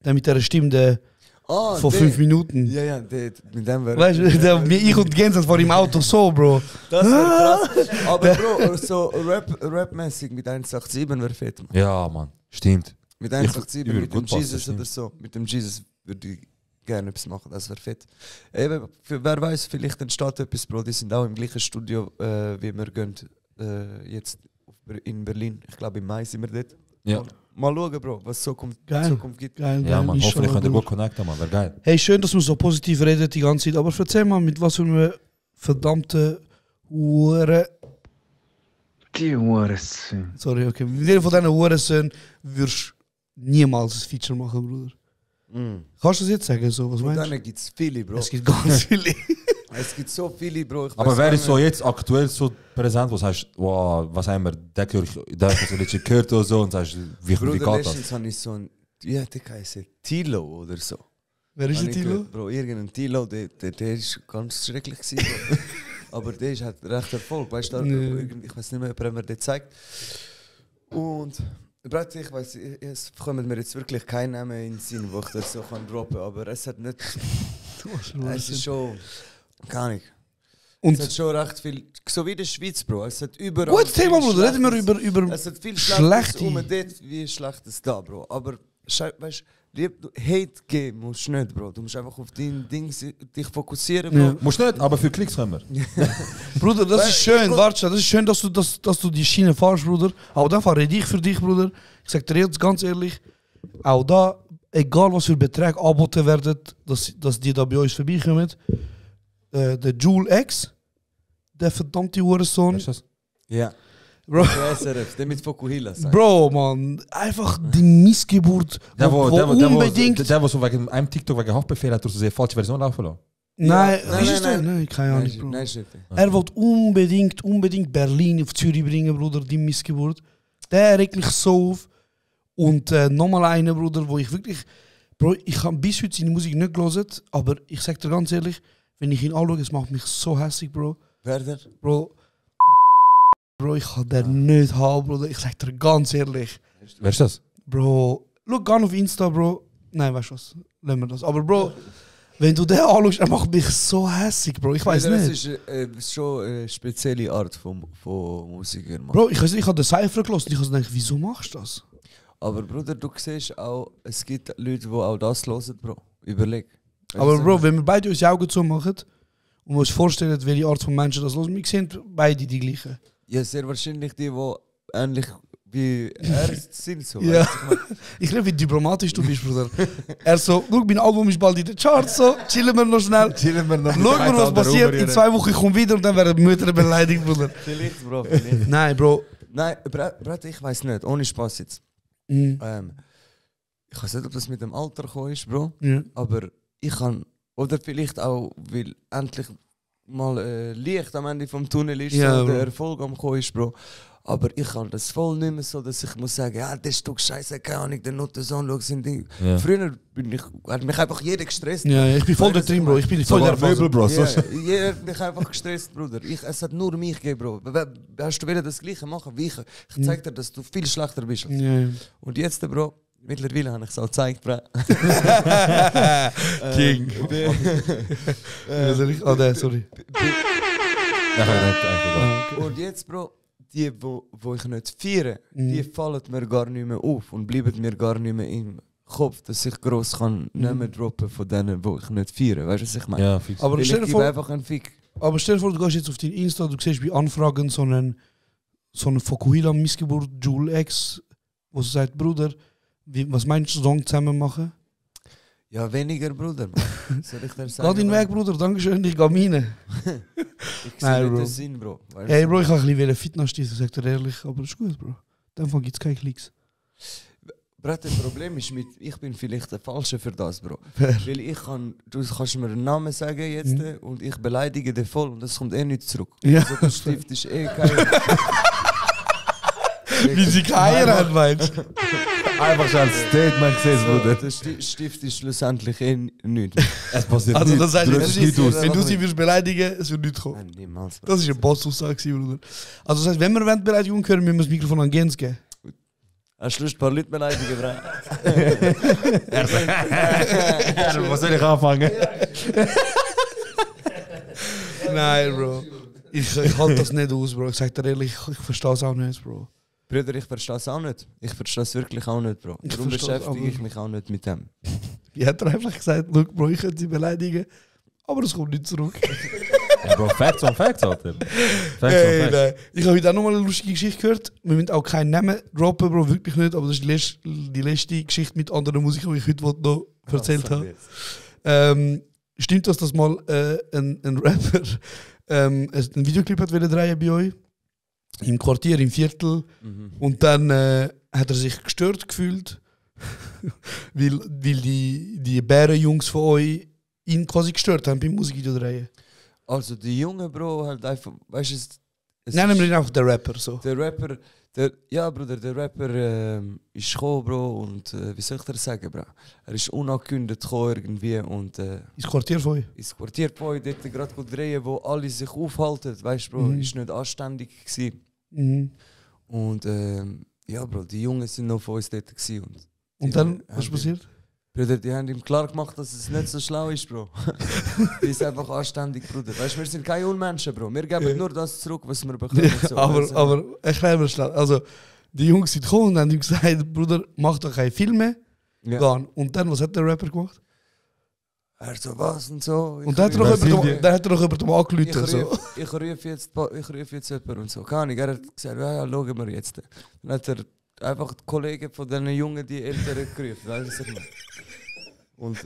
Der mit der Stimme der vor der- 5 Minuten. Ja, mit dem wäre. Weißt du, ich und Gens vor im Auto so, Bro. Das wäre krass. Aber Bro, so Rap-mäßig mit 187 wäre fett. Man. Ja, Mann, stimmt. Mit ich 187, würde mit dem gut passen, Jesus stimmt. oder so. Mit dem Jesus würde ich gerne etwas machen, das wäre fett. Eben, wer weiß, vielleicht entsteht etwas, Bro. Die sind auch im gleichen Studio, wie wir gehen jetzt in Berlin. Ich glaube, im Mai sind wir dort. Ja, Mal schauen, Bro, was Zukunft gibt. Geil, ja Mann, Inshallah, hoffentlich könnt ihr Bro. gut connecten, Mann, wäre geil. Hey, schön, dass wir so positiv reden die ganze Zeit. Aber erzähl mal, mit was für einem verdammten Hure. Die Hurensohn. Sorry, okay. Mit jedem von diesen Hurensöhnen würdest du niemals ein Feature machen, Bruder. Kannst du das jetzt sagen? So, was Und meinst du? dann gibt es viele, Bro. Es gibt ganz viele. Es gibt so viele, Bro. Ich Aber weiss wer gar ist so nicht. jetzt aktuell so präsent, wo sagst, wow, was haben wir, der habe ich so letztens gehört oder so und sagst, wie Bruder, geht das? letztens habe ich so ein... Ja, der heisst Tilo oder so. Wer ist Habe der ich Tilo? gehört, Bro, irgendein Tilo, der ist ganz schrecklich gewesen. Bro. Aber der ist halt recht Erfolg. Weißt du, ich weiß nicht mehr, ob er mir das zeigt. Und... Brat, ich weiß, es kommen mir jetzt wirklich kein Name in den Sinn, wo ich das so kann droppen, aber es hat nicht... Es ist schon... Gar nicht. Und Es hat schon recht viel... So wie in der Schweiz, Bro. Es hat überall... gutes Thema, viel Bruder. Reden wir Schlechtes. über Es hat viel schlechte- Schlechtes dort wie Schlechtes da, Bro. Aber weißt du, Hate geben musst du nicht, Bro. Du musst einfach auf dein Ding dich fokussieren, Bro. Ja. Musst nicht, aber für Klicks können wir. Bruder, das ist schön, warte, das ist schön, dass du die Schiene fährst, Bruder. Auch da fahre ich für dich, Bruder. Ich sag dir jetzt ganz ehrlich, auch da, egal was für Beträge angeboten werden, dass die da bei uns vorbeikommen, der Jule X, der verdammte Hurensohn, Weißt du das? Ja. Bro, Der SRF, der mit Fokuhila sagt. Bro, man, einfach die Missgeburt, wo unbedingt... Der so wegen einem TikTok wegen Haftbefehl hat so eine falsche Version laufen lassen. Nein, Nein, ist es nein, der? Nein, keine Ahnung, Nein, Bro. nein, ist nicht. Er will unbedingt Berlin auf Zürich bringen, Bruder, die Missgeburt. Der regt mich so auf. Und nochmal einer, Bruder, wo ich wirklich... Bro, ich habe bis heute seine Musik nicht gelesen, aber ich sag dir ganz ehrlich, wenn ich ihn anschaue, es macht mich so hässlich, Bro. Wer der? Bro, ich kann den nicht haben, Bruder. Ich sag dir ganz ehrlich. Wer ist das? Bro, schau gar auf Insta, Bro. Nein, weißt du was? Lassen wir das. Aber Bro, wenn du den anschaust, er macht mich so hässlich, Bro. Ich weiß Das nicht. ist schon eine spezielle Art von Musikern, Mann. Bro, ich habe den Cypher gelassen und ich habe gedacht, wieso machst du das? Aber Bruder, du siehst auch, es gibt Leute, die auch das hören, Bro. Überleg. Aber Bro, wenn wir beide uns die Augen zumachen und wir uns vorstellen, welche Art von Menschen das hören, wir sehen beide die gleichen. Ja, sehr wahrscheinlich die ähnlich wie er sind. So, Ja. weißt du, ich mein, Ich glaube, wie diplomatisch du bist, Bruder. Er so, schau, mein Album ist bald in den Charts, so, chillen wir noch schnell. Chillen wir noch. Schau mal, was passiert. In 2 Wochen komme ich wieder und dann werden die Mütter beleidigt, Bruder. vielleicht, Bro, vielleicht. Nein, Bro. Nein, Brat, ich weiß nicht, ohne Spaß jetzt. Mhm. Ich weiß nicht, ob das mit dem Alter gekommen ist, Bro. Ja. Aber ich kann, oder vielleicht auch, weil endlich mal Licht am Ende vom Tunnel ist, Ja, so, der Bro. Erfolg am kommen ist, Bro. Aber ich kann das voll nicht mehr so, dass ich muss sagen, ja, das Stück Scheiße, keine Ahnung, der Notensohn, schau, sind Ding. Ja. Früher hat mich einfach jeder gestresst. Ja, ich bin voll da drin, Bro. Ich bin voll Sogar der Möbel, Phase. Bro. Ja, So jeder hat mich einfach gestresst, Bruder. Es hat nur mich gegeben, Bro. Hast du wieder das Gleiche machen wie ich? Ich zeig dir, dass du viel schlechter bist. Als ich. Ja. Und jetzt, Bro, mittlerweile habe ich es auch gezeigt, Bro. King. Sorry. Ja, kann ich nicht eigentlich. Und jetzt, Bro, die, wo ich nicht feiere, die fallen mir gar nicht mehr auf und bleiben mir gar nicht mehr im Kopf, dass ich gross kann nicht mehr droppen von denen, wo ich nicht feiere. Weißt du, was ich meine? Ja, fix. Aber Weil ich stell dir gebe vor, einfach einen Fick. du gehst jetzt auf dein Insta, du siehst bei Anfragen so einen Fokuhila Missgeburt Jule X, wo sie sagt, Bruder, was meinst du, Song zusammen machen? Ja, weniger, Bruder. Soll ich dir sagen? Geh deinen Weg, Bruder, dankeschön, ich gehe rein. Ich Nein, sehe nicht Bro. den Sinn, Bro. Weißt Hey du? Bro, ich habe ein bisschen Fitness stießen, sag dir ehrlich, aber ist gut, Bro. Dann gibt es keine Klicks. Bro, das Problem ist, ich bin vielleicht der Falsche für das, Bro. Wer? Weil du kannst mir einen Namen sagen jetzt und ich beleidige den voll und das kommt eh nicht zurück. Ja. Also der Stift ist eh kein... Wie sie geheiratet, meinst du? Einfach schon als Statement gesehen, Bruder. Der Stift ist schlussendlich eh nichts. Es passiert Also nicht. das heißt, Du wenn, rutschst nicht aus. wenn du sie würdest beleidigen, es wird nicht kommen. Nein, niemals. Bro. Das ist eine Boss-Aussage, Bruder. Also das heißt, wenn wir Beleidigung hören, müssen wir das Mikrofon an Gens geben. Hast du Lust, ein paar Leute beleidigen, Bro? Was soll ich anfangen? Nein, Bro. Ich halte das nicht aus, Bro. Ich sag dir ehrlich, ich verstehe es auch nicht, Bro. Brüder, ich verstehe es auch nicht. Ich verstehe es wirklich auch nicht, Bro. Ich Darum verstehe es beschäftige ich aber- mich auch nicht mit dem. Ich hätte einfach gesagt, look, Bro, ich könnte sie beleidigen, aber es kommt nicht zurück. Ja, Bro, Facts on Facts, Alter. Facts on Hey, Facts. nein. Ich habe heute auch nochmal eine lustige Geschichte gehört. Wir müssen auch keinen Namen droppen, Bro, wirklich nicht. Aber das ist die letzte Geschichte mit anderen Musikern, die ich heute noch erzählt habe. Stimmt das mal ein Rapper einen Videoclip hat drehen bei euch. Im Quartier, im Viertel. Und dann hat er sich gestört gefühlt, weil die Bärenjungs von euch ihn quasi gestört haben beim Musikvideo drehen. Also die Junge, Bro, halt einfach, weißt du, Nennen wir ihn einfach den Rapper so. Der Rapper, der Rapper ist gekommen, Bro, und wie soll ich dir sagen, Bro? Er ist unangekündigt gekommen irgendwie und Ins Quartier von euch? ins Quartier von euch, dort gerade gut drehen, wo alle sich aufhalten, weißt du, Bro, ist nicht anständig gewesen. Und ja, Bro, die Jungen sind noch von uns dort gewesen. Und dann, was ist passiert? Bruder, die haben ihm klar gemacht, dass es nicht so schlau ist, Bro. Die ist einfach anständig, Bruder. Weißt du, wir sind keine Unmenschen, Bro. Wir geben nur das zurück, was wir bekommen. So. aber erklär mir schnell. Also, die Jungs sind gekommen und haben ihm gesagt, Bruder, mach doch keine Filme. Ja. Und dann, was hat der Rapper gemacht? Er so, was und so. Und dann hat er noch über den angerufen. So. Ich rufe jetzt jemanden und so. Keine Ahnung, er hat gesagt, ja, schauen wir jetzt. Dann hat er einfach die Kollegen von diesen Jungen, die Älteren gerufen. Weißt du, und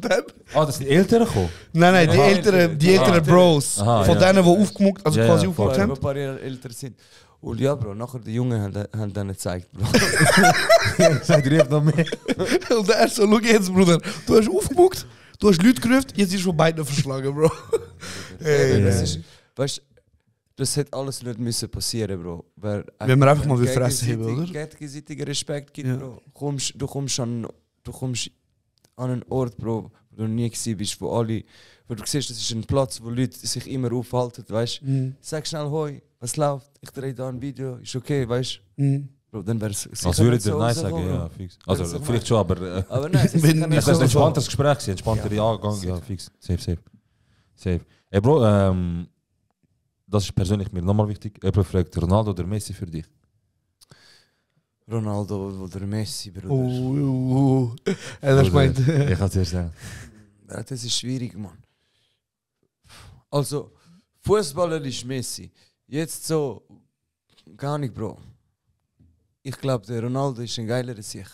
dann? Das sind die Älteren gekommen? Nein, die älteren Bros. Aha, von denen, die aufgemuckt, also Ja, quasi ja, aufgemuckt ein haben. paar Jahre älter sind. Und ja, Bro, nachher die Jungen haben dann gezeigt, Bro. Sagt ihr noch mehr? Und er so, schau jetzt, Bruder, du hast aufgemuckt, du hast Leute gerufen, jetzt ist von beiden verschlagen, Bro. Das ist, weißt du, das hätte alles nicht müssen passieren, Bro. Wenn wir einfach mal Fresse haben, oder? Gegenseitigen Respekt gibt, Ja. Bro. Du kommst an einen Ort, Bro, wo du nie gewesen bist, wo du siehst, das ist ein Platz, wo Leute sich immer aufhalten, weißt du? Sag schnell, hoi, was läuft? Ich drehe da ein Video, ist okay, weißt du? Bro, dann wäre es. Also würde ich dir Nein sagen, ja, fix. Also vielleicht schon, aber Aber nein, es ist Wenn- sicher es ist ein so. entspannteres Gespräch gewesen, entspanntere Angang, ja, fix. Safe. Ey Bro, das ist persönlich mir nochmal wichtig. Jemand fragt, Ronaldo oder Messi für dich? Ronaldo oder Messi, Bruder. Das meint. Ich kann es dir sagen. Ja, das ist schwierig, Mann. Also, Fußballer ist Messi. Jetzt so, gar nicht, Bro. Ich glaube, der Ronaldo ist ein geilerer als ich.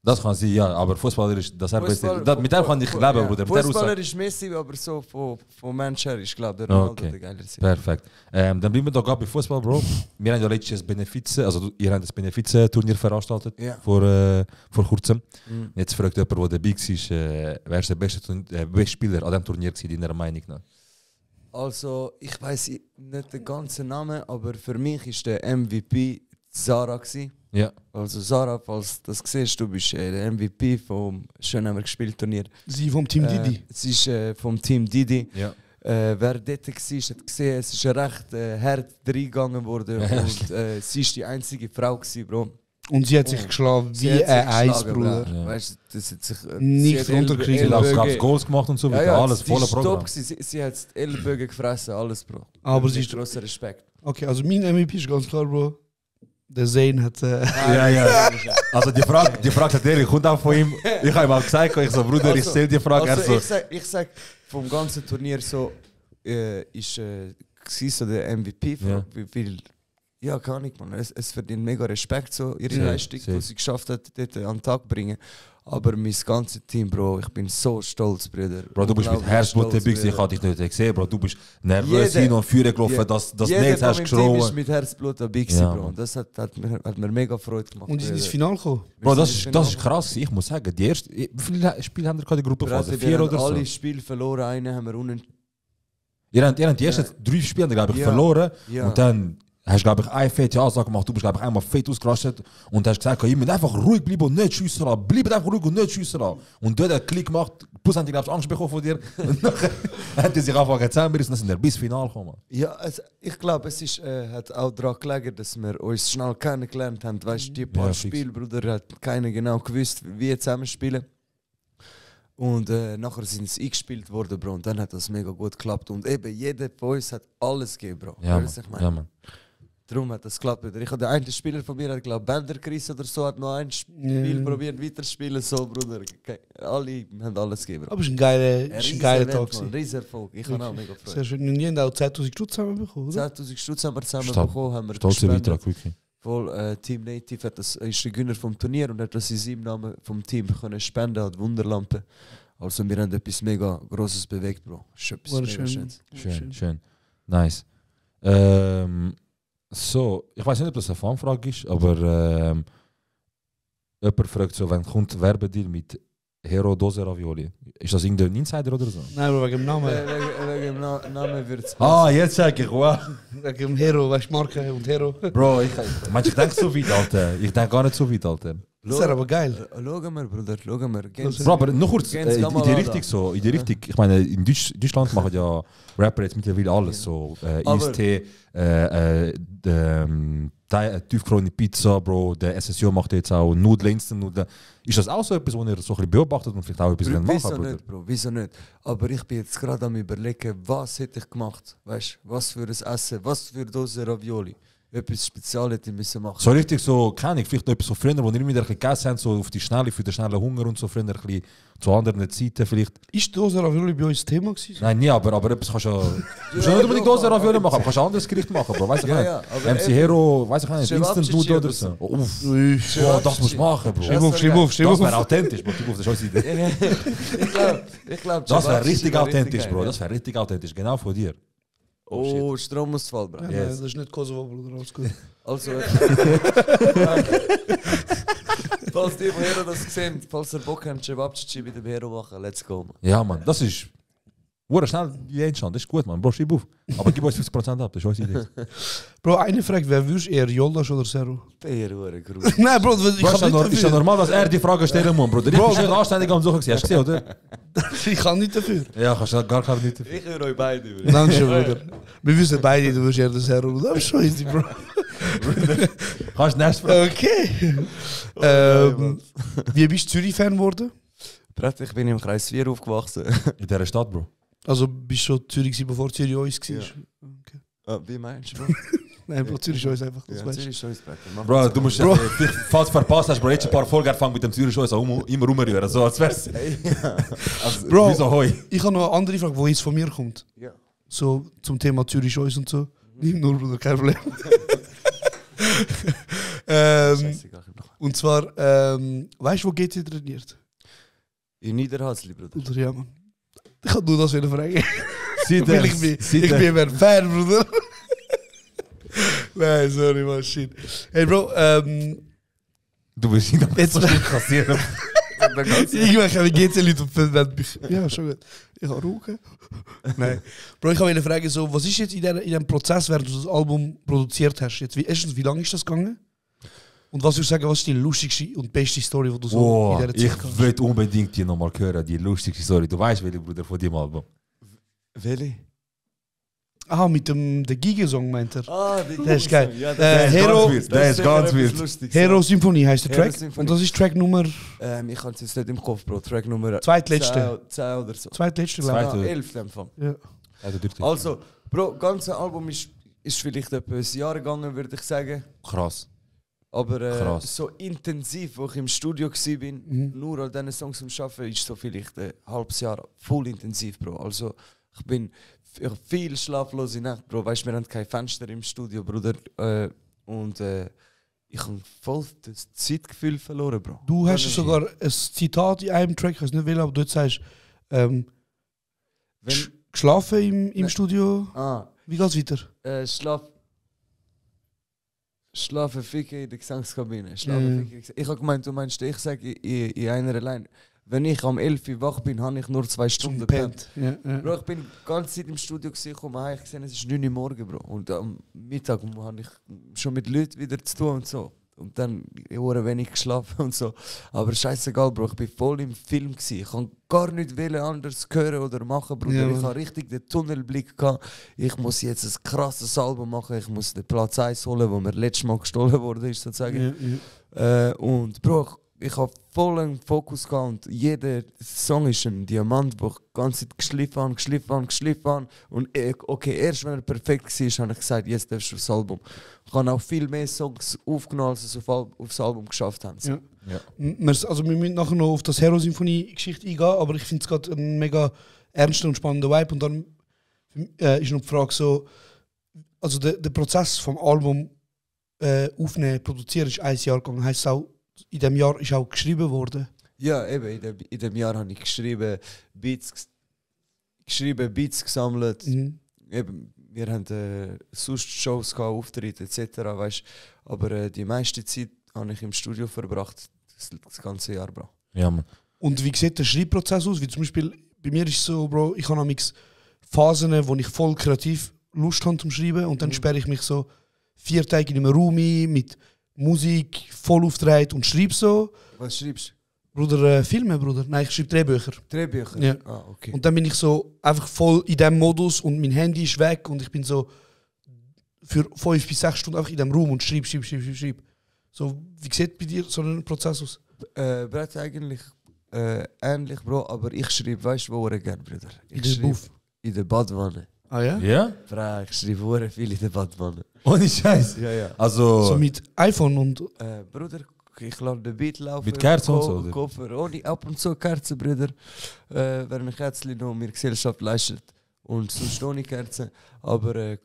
Das kann sein, ja, aber Fußballer ist das Fußball- Beste. Mit dem kann ich leben, ja. Bruder. Mit der Fußballer Aussage. ist Messi, aber so von Mensch her ist, glaube der Ronaldo Okay. der geiler als ich. Perfekt. Dann bleiben wir doch gerade bei Fußball, Bro. Wir haben ja letztes Benefiz, also ihr habt das Benefiz-Turnier veranstaltet Ja. vor kurzem. Mhm. Jetzt fragt jemand, der dabei war, wer ist der beste Spieler an diesem Turnier gewesen, deiner Meinung nach? Also, ich weiß nicht den ganzen Namen, aber für mich ist der MVP Zara gewesen. Ja. Also Zara, falls du das siehst, du bist der MVP vom «Schön haben wir gespielt» Turnier. Sie vom Team Didi. Sie ist vom Team Didi. Ja. Wer dort war, hat gesehen, es ist recht hart reingegangen worden. Und sie war die einzige Frau, gewesen, Bro. Und sie hat sich geschlagen Sie wie hat sich ein Eis, geschlagen, Bruder. Bro. Ja. Weißt du, das hat sich Nichts sie hat runtergekriegt. Es gab Ellbogen- Goals gemacht und so, Ja, ja, alles die voller ist top Programm. gewesen. Sie hat die Ellbogen gefressen, alles, Bro. Aber sie Mit ist. grosser Respekt. Okay, also mein MVP ist ganz klar, Bro. Der Zane hat. Ja. Also die Frage natürlich kommt auch von ihm. Ich habe ihm auch gesagt, ich so, Bruder, ich stelle die Frage. Also Er so, ich sag, vom ganzen Turnier so ist so der MVP, Ja. weil ja, keine Ahnung, man. Es verdient mega Respekt, so ihre Ja, Leistung, safe. die sie geschafft hat, dort an den Tag zu bringen. Aber mein ganzes Team, Bro, ich bin so stolz, Bruder. Bro, du bist mit Unglaublich Herzblut stolz, dabei gewesen, ich Bruder. habe dich nicht gesehen, Bro. Du bist nervös Jeder- hin und führen gelaufen, Ja. dass du Jeder nicht von hast meinem Team ist geschrien. mit Herzblut dabei gewesen, Ja, Bro. Mann. Und das hat mir mega Freude gemacht. Und sie sind ins Bruder. Finale gekommen. Bro, Wir das sind ist, ins das ist Finale krass. Ich muss sagen, die erste, wie viele Spiele haben wir gerade in der Gruppenphase? gekommen. 4 Wir oder haben so? alle Spiele verloren, einen haben wir unentschieden. Ihr habt die ersten 3 Spiele, glaube ich, Ja. verloren. Ja. Und dann hast du, glaube ich, eine fette Ansage gemacht. Du bist, glaube ich, einmal fett ausgerastet. Und hast gesagt, ihr müsst einfach ruhig bleiben und nicht schiessen lassen. Bleibt einfach ruhig und nicht schiessen lassen. Und dort hat Klick gemacht. Plus haben die, glaube ich, Angst bekommen von dir. Und nachher haben die sich angefangen zusammenberissen und dann sind wir bis Final gekommen. Ja, ich glaube, es ist, hat auch daran gelegen, dass wir uns schnell kennengelernt haben. Weißt du, die paar Ja, fix. Spiele, Bruder, hat keiner genau gewusst, wie wir zusammenspielen. Und nachher sind sie eingespielt worden, Bro. Und dann hat das mega gut geklappt. Und eben, jeder von uns hat alles gegeben, Bro. Ja, Weißt du, was ich Mann. meine? Ja, Mann. Darum hat das geklappt, Bruder. Ich habe den einen Spieler von mir, glaube Bänder gerissen oder so, hat noch ein Spiel probiert weiterzuspielen. So, Bruder. Alle haben alles gegeben, Bro. Aber es ist ein geiler Tag. Mann. Riesenerfolg. Ich habe auch mega Sehr Freude. schön. Und die haben auch 10.000 Stutz zusammenbekommen, oder? 10.000 Stutz haben wir zusammen Stark. bekommen, haben wir Stolzer gespendet. Beitrag, wirklich. Voll, Team Native ist der Gewinner vom Turnier und hat das in seinem Namen vom Team können spenden an die Wunderlampe. Also wir haben etwas mega Grosses bewegt, Bro. Das ist etwas War mega schön. Schönes. Schön. Nice. So, ich weiß nicht, ob das eine Fanfrage ist, aber jemand fragt so, wenn kommt Werbedeal mit Hero Dose Ravioli. Ist das irgendein Insider oder so? Nein, aber wegen dem Namen. Wegen dem Namen wird es Jetzt sag ich, wow. Wegen dem Hero, weißt du, Marke und Hero. Bro, ich denke so weit, Alter. Ich denke gar nicht so weit, Alter. Das wäre aber geil. Schauen wir, Bruder, schauen wir. Bro, aber noch kurz, Gehen Sie in mal die an, Richtung da. so, in die Richtung, ich meine, in Deutschland machen ja Rapper jetzt mittlerweile alles, so Eistee, tiefgefrorene Pizza, Bro, der SSO macht jetzt auch Nudeln, Instant-Nudeln. Ist das auch so etwas, was ihr so ein bisschen beobachtet und vielleicht auch etwas machen Wieso Bruder? nicht, Bro? Wieso nicht? Aber ich bin jetzt gerade am überlegen, was hätte ich gemacht? Weißt du, was für ein Essen, was für Dose Ravioli? Etwas Spezielles hätte ich müssen machen. So richtig so, keine ich, vielleicht noch etwas so früher, wo ihr immer wieder ein bisschen gegessen habt, so auf die Schnelle, für den schnellen Hunger und so früher ein bisschen zu anderen Zeiten vielleicht. Ist Dose Ravioli bei uns Thema gewesen? Nein, nie, aber etwas kannst du ja... Du musst nicht unbedingt Dose Ravioli machen, aber kannst du ein anderes Gericht machen, Bro, weiss ich Ja, nicht. ja, aber MC Hero, weiss ich nicht, Cevapcici Instant Nudeln oder oder so. so. Uff, Ui. boah, das musst du machen, Bro. Schreib auf, schreib auf, schreib Das auf. wäre authentisch, Bro, das ist unsere Idee. Ich glaube, Das wäre richtig authentisch, Bro, das wäre richtig authentisch, genau von dir. Oh, Stromausfall, Bro. Nein, das ist nicht Kosovo, Bruder, alles gut. Also, falls die von Hero das sehen, falls ihr Bock habt, Cevapcici mit dem Hero machen, let's go, man. Ja, Mann, das ist... Schnell die Einstand, das ist gut, Mann, Bro, schreib auf. Aber gib uns 50% ab, das ist unsere Idee. Bro, eine Frage, wer würdest eher, Joldasch oder Zero? Der Hure gruselig. Nein, Bro, ich Bro, kann nicht ist ja dafür. normal, dass er die Frage stellen muss, Bruder. Ich bin schön anständig am Suchen, hast du gesehen, oder? Ich kann nicht dafür. Ja, kannst du gar nicht dafür. Ich höre euch beide, Bruder. Dankeschön, Bruder. Wir wissen beide, du wirst eher der Zero. Das ist schon easy, Bro. Kannst du nächstes fragen? Okay. Wie bist du Zürich-Fan geworden? Brett, ich bin im Kreis 4 aufgewachsen. In dieser Stadt, Bro. Also bist du schon Zürich gewesen, bevor Zürich uns war? Ja. Okay. Wie meinst du, Bro? Nein, Bro, Zürich ist uns einfach, das Ja, weißt du. Zürich ist uns, Brett. Bro, du musst, falls du verpasst hast, Bro, jetzt ein paar Folgen anfangen mit dem Zürich immer rumrühren, so als wär's. Also, Bro. wie so Heu. Ich habe noch eine andere Frage, die jetzt von mir kommt. Ja. So zum Thema Zürich uns und so. Nimm nur, Bruder, kein Problem. Scheißegal, ich hab noch- Und zwar, weißt du, wo GT trainiert? In Niederhasli, Bruder. Oder ja, Mann. Ich kann nur das wieder fragen. Seit Weil ich bin mehr Fan, Bruder. Nein, sorry, man, shit. Hey, Bro, Du willst ihn Jetzt- nicht kassieren. irgendwann haben GT-Leute auf dem Welt. Ja, schon gut. Ich habe Ruhe. Nein. Bro, ich wollte fragen, so, was ist jetzt in diesem Prozess, während du das Album produziert hast? Jetzt, erstens, wie lange ist das gegangen? Und was würdest du sagen, was ist die lustigste und beste Story, die du so Oh, in dieser ich Zeit hast? will unbedingt die nochmal hören, die lustigste Story. Du weißt, welche Bruder von dem Album. Welche? Ah, mit dem Giga-Song meint er. Ah, Das ist geil. Ja, Hero, Der ist ganz wild. Hero Symphonie heißt der Hero Track. Symphonie. Und das ist Track Nummer Ich habe es jetzt nicht im Kopf, Bro. Track Nummer Zweitletzte. 10 oder so. Zweitletzte, glaube Zweite. 11 in dem Fall. ich. Ja. Also, Bro, das ganze Album ist vielleicht etwa ein Jahr gegangen, würde ich sagen. Krass. Aber Krass. so intensiv, wo ich im Studio war, nur an diesen Songs am Arbeiten, ist so vielleicht ein halbes Jahr voll intensiv, Bro. Also, ich bin viel schlaflose Nacht, Bro. Weißt du, wir haben kein Fenster im Studio, Bruder. Ich habe voll das Zeitgefühl verloren, Bro. Du hast sogar ein Zitat in einem Track, ich weiß nicht welcher, aber du sagst, Wenn, geschlafen im Nein. Studio. ah, Wie geht's weiter? Schlafen, ficken in der Gesangskabine. Ja. Ich habe gemeint, du meinst, ich sage in einer allein. Wenn ich am 11 Uhr wach bin, habe ich nur 2 Stunden gepennt. Ja, ja. Bro, ich bin die ganze Zeit im Studio, komme heim, ich gesehen, es ist 9 Uhr morgen, Bro. Und am Mittag habe ich schon mit Leuten wieder zu tun und so. Und dann habe ich wenig geschlafen und so. Aber scheißegal, Bro, ich bin voll im Film gewesen. Ich kann gar nicht anders hören oder machen, Bruder. Ja, Ich habe richtig den Tunnelblick gehabt. Ich muss jetzt ein krasses Album machen. Ich muss den Platz 1 holen, wo mir letztes Mal gestohlen wurde, sozusagen. Ja, ja. Und Bro, ich habe voll einen Fokus gehabt und jeder Song ist ein Diamant, wo ich die ganze Zeit geschliffen habe. Und okay, erst wenn er perfekt war, habe ich gesagt, jetzt darfst du aufs Album. Ich habe auch viel mehr Songs aufgenommen, als es aufs Album geschafft haben. Ja. Ja. Also wir müssen nachher noch auf das Hero-Symphonie-Geschichte eingehen, aber ich finde es gerade ein mega ernster und spannender Vibe. Und dann ist noch die Frage so, also der Prozess vom Album aufnehmen, produzieren ist 1 Jahr gegangen. Heisst es auch, in diesem Jahr ist auch geschrieben worden? Ja, eben, in dem Jahr habe ich geschrieben, Beats gesammelt. Mhm. Eben, wir haben sonst Shows gehabt, Auftritte etc. Weißt, aber die meiste Zeit habe ich im Studio verbracht, das ganze Jahr, Bro. Ja, man. Und wie sieht der Schreibprozess aus? Wie zum Beispiel, bei mir ist es so, Bro, ich habe amix Phasen, wo ich voll kreativ Lust habe zum Schreiben und dann sperre ich mich so 4 Tage in einem Raum ein, mit Musik voll aufgedreht und schreibe so. Was schreibst du? Bruder, Filme, Bruder. Nein, ich schreibe Drehbücher. Drehbücher? Ja. Ah, okay. Und dann bin ich so einfach voll in diesem Modus und mein Handy ist weg und ich bin so für 5 bis 6 Stunden einfach in diesem Raum und schreibe. So, wie sieht bei dir so ein Prozess aus? Brett eigentlich ähnlich, Bro, aber ich schreibe, weißt du, wo gerne, Bruder? In Ich der Buff? in der Badwanne. Ah ja? Ja? Bro, ich schreibe viel in der Badwanne. Ohne Scheiß. Ja. Also. So mit iPhone und... Bruder, ich lasse den Beat laufen. Mit Kerzen und so, oder? Koffer, ohne ab und zu Kerzen, Bruder. Während ich jetzt noch mir Gesellschaft leistet. Und sonst ohne Kerzen. Aber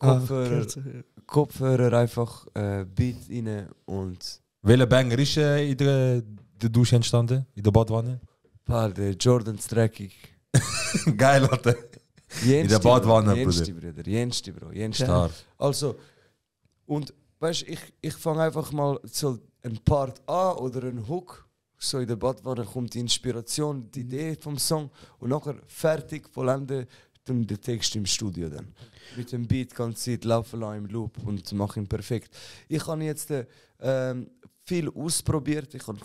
Kopfhörer einfach Beat rein und... Welcher Banger ist in der Dusche entstanden? In der Badwanne? Der Jordans dreckig. Geil, Alter. In der Badwanne, Bruder. Jenste, Bro. Stark. Also, und weißt du, ich fange einfach mal so ein Part an oder einen Hook. So in der Badwanne kommt die Inspiration, die Idee vom Song und nachher fertig, vollendet dann der Text im Studio dann. Mit dem Beat ganz Zeit laufen lassen im Loop und mache ihn perfekt. Ich habe jetzt viel ausprobiert. Ich habe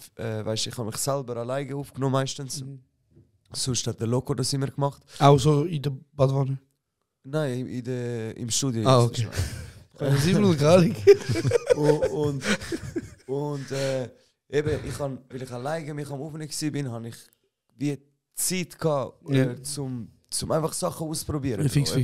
mich selber alleine aufgenommen meistens. Sonst hat der Loco das immer gemacht. Auch so in der Badwanne? Nein, im Studio. Ah, okay. Keine Sieben gar nicht. Und eben, weil ich alleine mich am Aufnehmen war, habe ich wie Zeit gehabt, zum einfach Sachen ausprobieren. Ja, fix.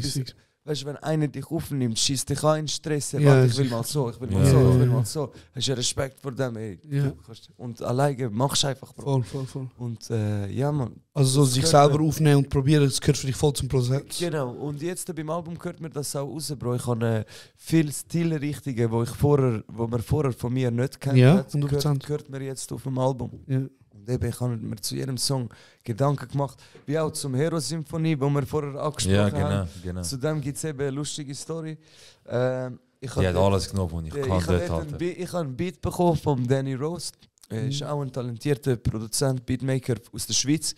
Weißt du, wenn einer dich aufnimmt, schießt dich an, Stress, Ja, ich will mal so, ich will mal so. Hast du Respekt vor dem, ey. Ja. Und alleine machst du einfach, Bro. Voll. Und ja, man. Also so sich selber aufnehmen und probieren, das gehört für dich voll zum Prozess. Genau, und jetzt beim Album hört mir das auch raus, Bro. Ich habe viele Stilrichtungen, wo man vorher von mir nicht kennt. Ja, 100%. Hört mir jetzt auf dem Album. Ja. Und eben, ich habe mir zu jedem Song Gedanken gemacht, wie auch zum Hero-Symphonie, wo wir vorher angesprochen haben. Genau. Zudem gibt es eben eine lustige Story. Die hat alles genommen, was ich kann dort halten. Ich habe einen Beat bekommen von Danny Rose. Er ist auch ein talentierter Produzent, Beatmaker aus der Schweiz.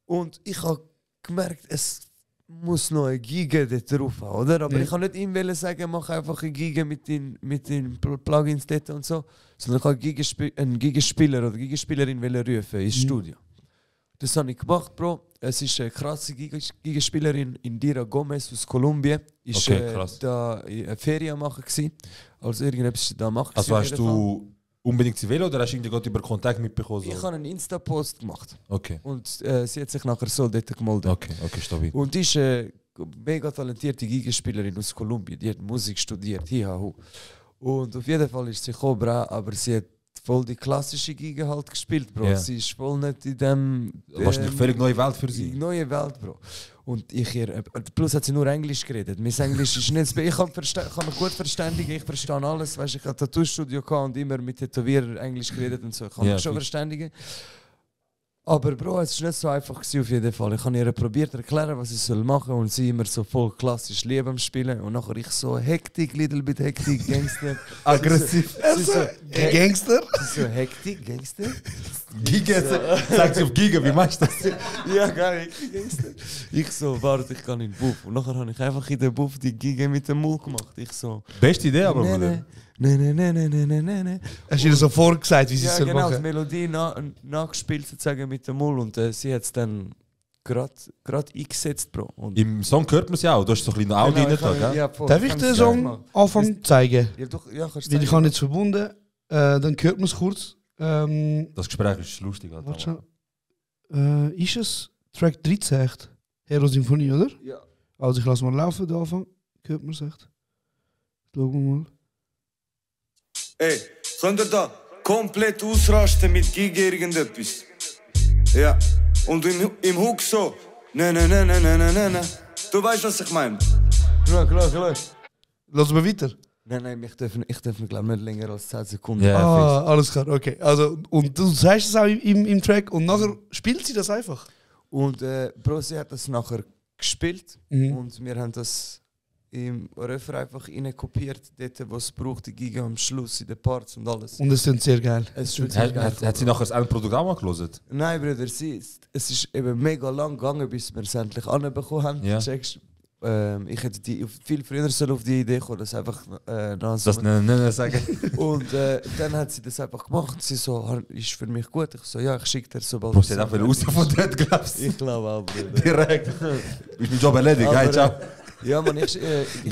Und ich habe gemerkt, es muss noch eine Giga dort drauf haben, oder? Aber ich kann nicht ihm sagen, mach einfach eine Giga mit den Plugins dort und so. Sondern ich kann einen Gigaspieler oder Gigaspielerin rufen ins Studio. Das habe ich gemacht, Bro. Es ist eine krasse Gigaspielerin, Indira Gomez aus Kolumbien. Ist da eine Ferien machen gewesen. Also irgendetwas da machen. Also hast du unbedingt sie will oder hast du irgendwie über Kontakt mitbekommen? So? Ich habe einen Insta-Post gemacht. Okay. Und sie hat sich nachher so dort gemeldet. Okay, stabil. Und die ist eine mega talentierte Gigaspielerin aus Kolumbien. Die hat Musik studiert, hihahu. Und auf jeden Fall ist sie gekommen, aber sie hat voll die klassische Giga halt gespielt, Bro. Yeah. Sie ist voll nicht in dem... Wahrscheinlich völlig neue Welt für sie. Neue Welt, Bro. Und plus hat sie nur Englisch geredet. Mein Englisch ist nicht... Ich kann mich gut verständigen, ich verstehe alles. Weißt, ich hatte ein Tattoo-Studio und immer mit Tätowierer Englisch geredet und so. Ich kann mich schon verständigen. Aber Bro, es war nicht so einfach auf jeden Fall. Ich habe ihr probiert zu erklären, was sie machen soll und sie immer so voll klassisch Liebe am Spielen. Und nachher ich so Hektik, little bit Hektik, Gangster. Aggressiv. Gangster? So Hektik, Gangster. Giga, sagt sie auf Giga, wie meinst du das? Ja, geil, Gangster. Ich so, warte, ich kann in den Buff. Und nachher habe ich einfach in den Buff die Giga mit dem Mund gemacht. Ich so... Beste Idee aber, Bruder. Nein. Hast du ihr so vorgesagt, wie sie es ja, genau, machen? die Melodie nachgespielt sozusagen mit dem Mund und sie hat es dann gerade eingesetzt, Bro. Und im Song hört man es ja auch, du hast so ein bisschen Audio rein da, gell? Ja, voll. Darf ich den Song anfangen zu zeigen? Ja, doch, ja, kannst du Weil ich zeigen. habe jetzt verbunden, dann hört man es kurz. Das Gespräch ist lustig. Warte schon. Ist es Track 13 echt? Hero-Symphonie, oder? Ja. Also ich lasse mal laufen, den Anfang. Hört man es echt? Schauen wir mal. Ey, könnt ihr da komplett ausrasten mit Giga irgendetwas? Ja, und im Hook so, ne. Du weißt, was ich meine? Klar. Lass mal weiter. Nein, ich darf mir glaube nicht länger als 10 Sekunden. Ja, alles klar, okay. Also, und du sagst es auch im Track und nachher spielt sie das einfach. Und Bro, sie hat das nachher gespielt und wir haben das im Refrain einfach rein kopiert, dort wo es braucht, die Giga am Schluss, in den Parts und alles. Und es sind sehr geil. Es ist sehr geil. Hat sie nachher das Endprodukt auch mal gelesen? Nein, Bruder, es ist eben mega lang gegangen, bis wir es endlich anbekommen haben. Ja. Checkst, ich hätte viel früher auf die Idee kommen, das einfach Das sagen. Und dann hat sie das einfach gemacht. Sie so, ist für mich gut. Ich so, ja, ich schicke dir sobald. Bro, sie hat einfach raus von dort, glaubst du? Ich glaube auch, Bruder. Direkt. Ist mein Job erledigt, hey, ciao. Ja, man, ich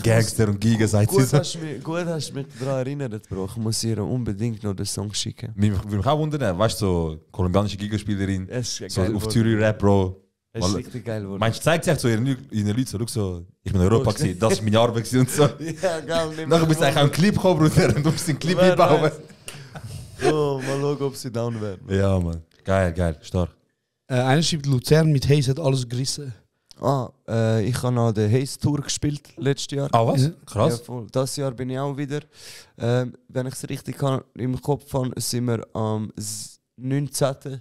Gangster und Giga, sagt sie so. Gut hast du mich daran erinnert, Bro. Ich muss ihr unbedingt noch den Song schicken. Würde mich auch wundern, weißt du, so kolumbianische Gigaspielerin, so geil auf Zürich-Rap, Bro. Es ist richtig geil geworden. Meinst du, zeigt sich so ihren Leuten so, schau so, ich bin in Europa gewesen, das ist meine Arbeit gewesen und so. Ja, geil. Nachher bist du eigentlich auch einen Clip gekommen, Bruder, und du musst den Clip einbauen. Oh, mal schauen, ob sie down werden. Ja, Mann. Geil, stark. Einer schreibt, Luzern mit Hayes hat alles gerissen. Ich habe noch den Haze Tour gespielt letztes Jahr. Ah, was? Krass. Ja, voll. Das Jahr bin ich auch wieder. Wenn ich es richtig im Kopf habe, sind wir am 19.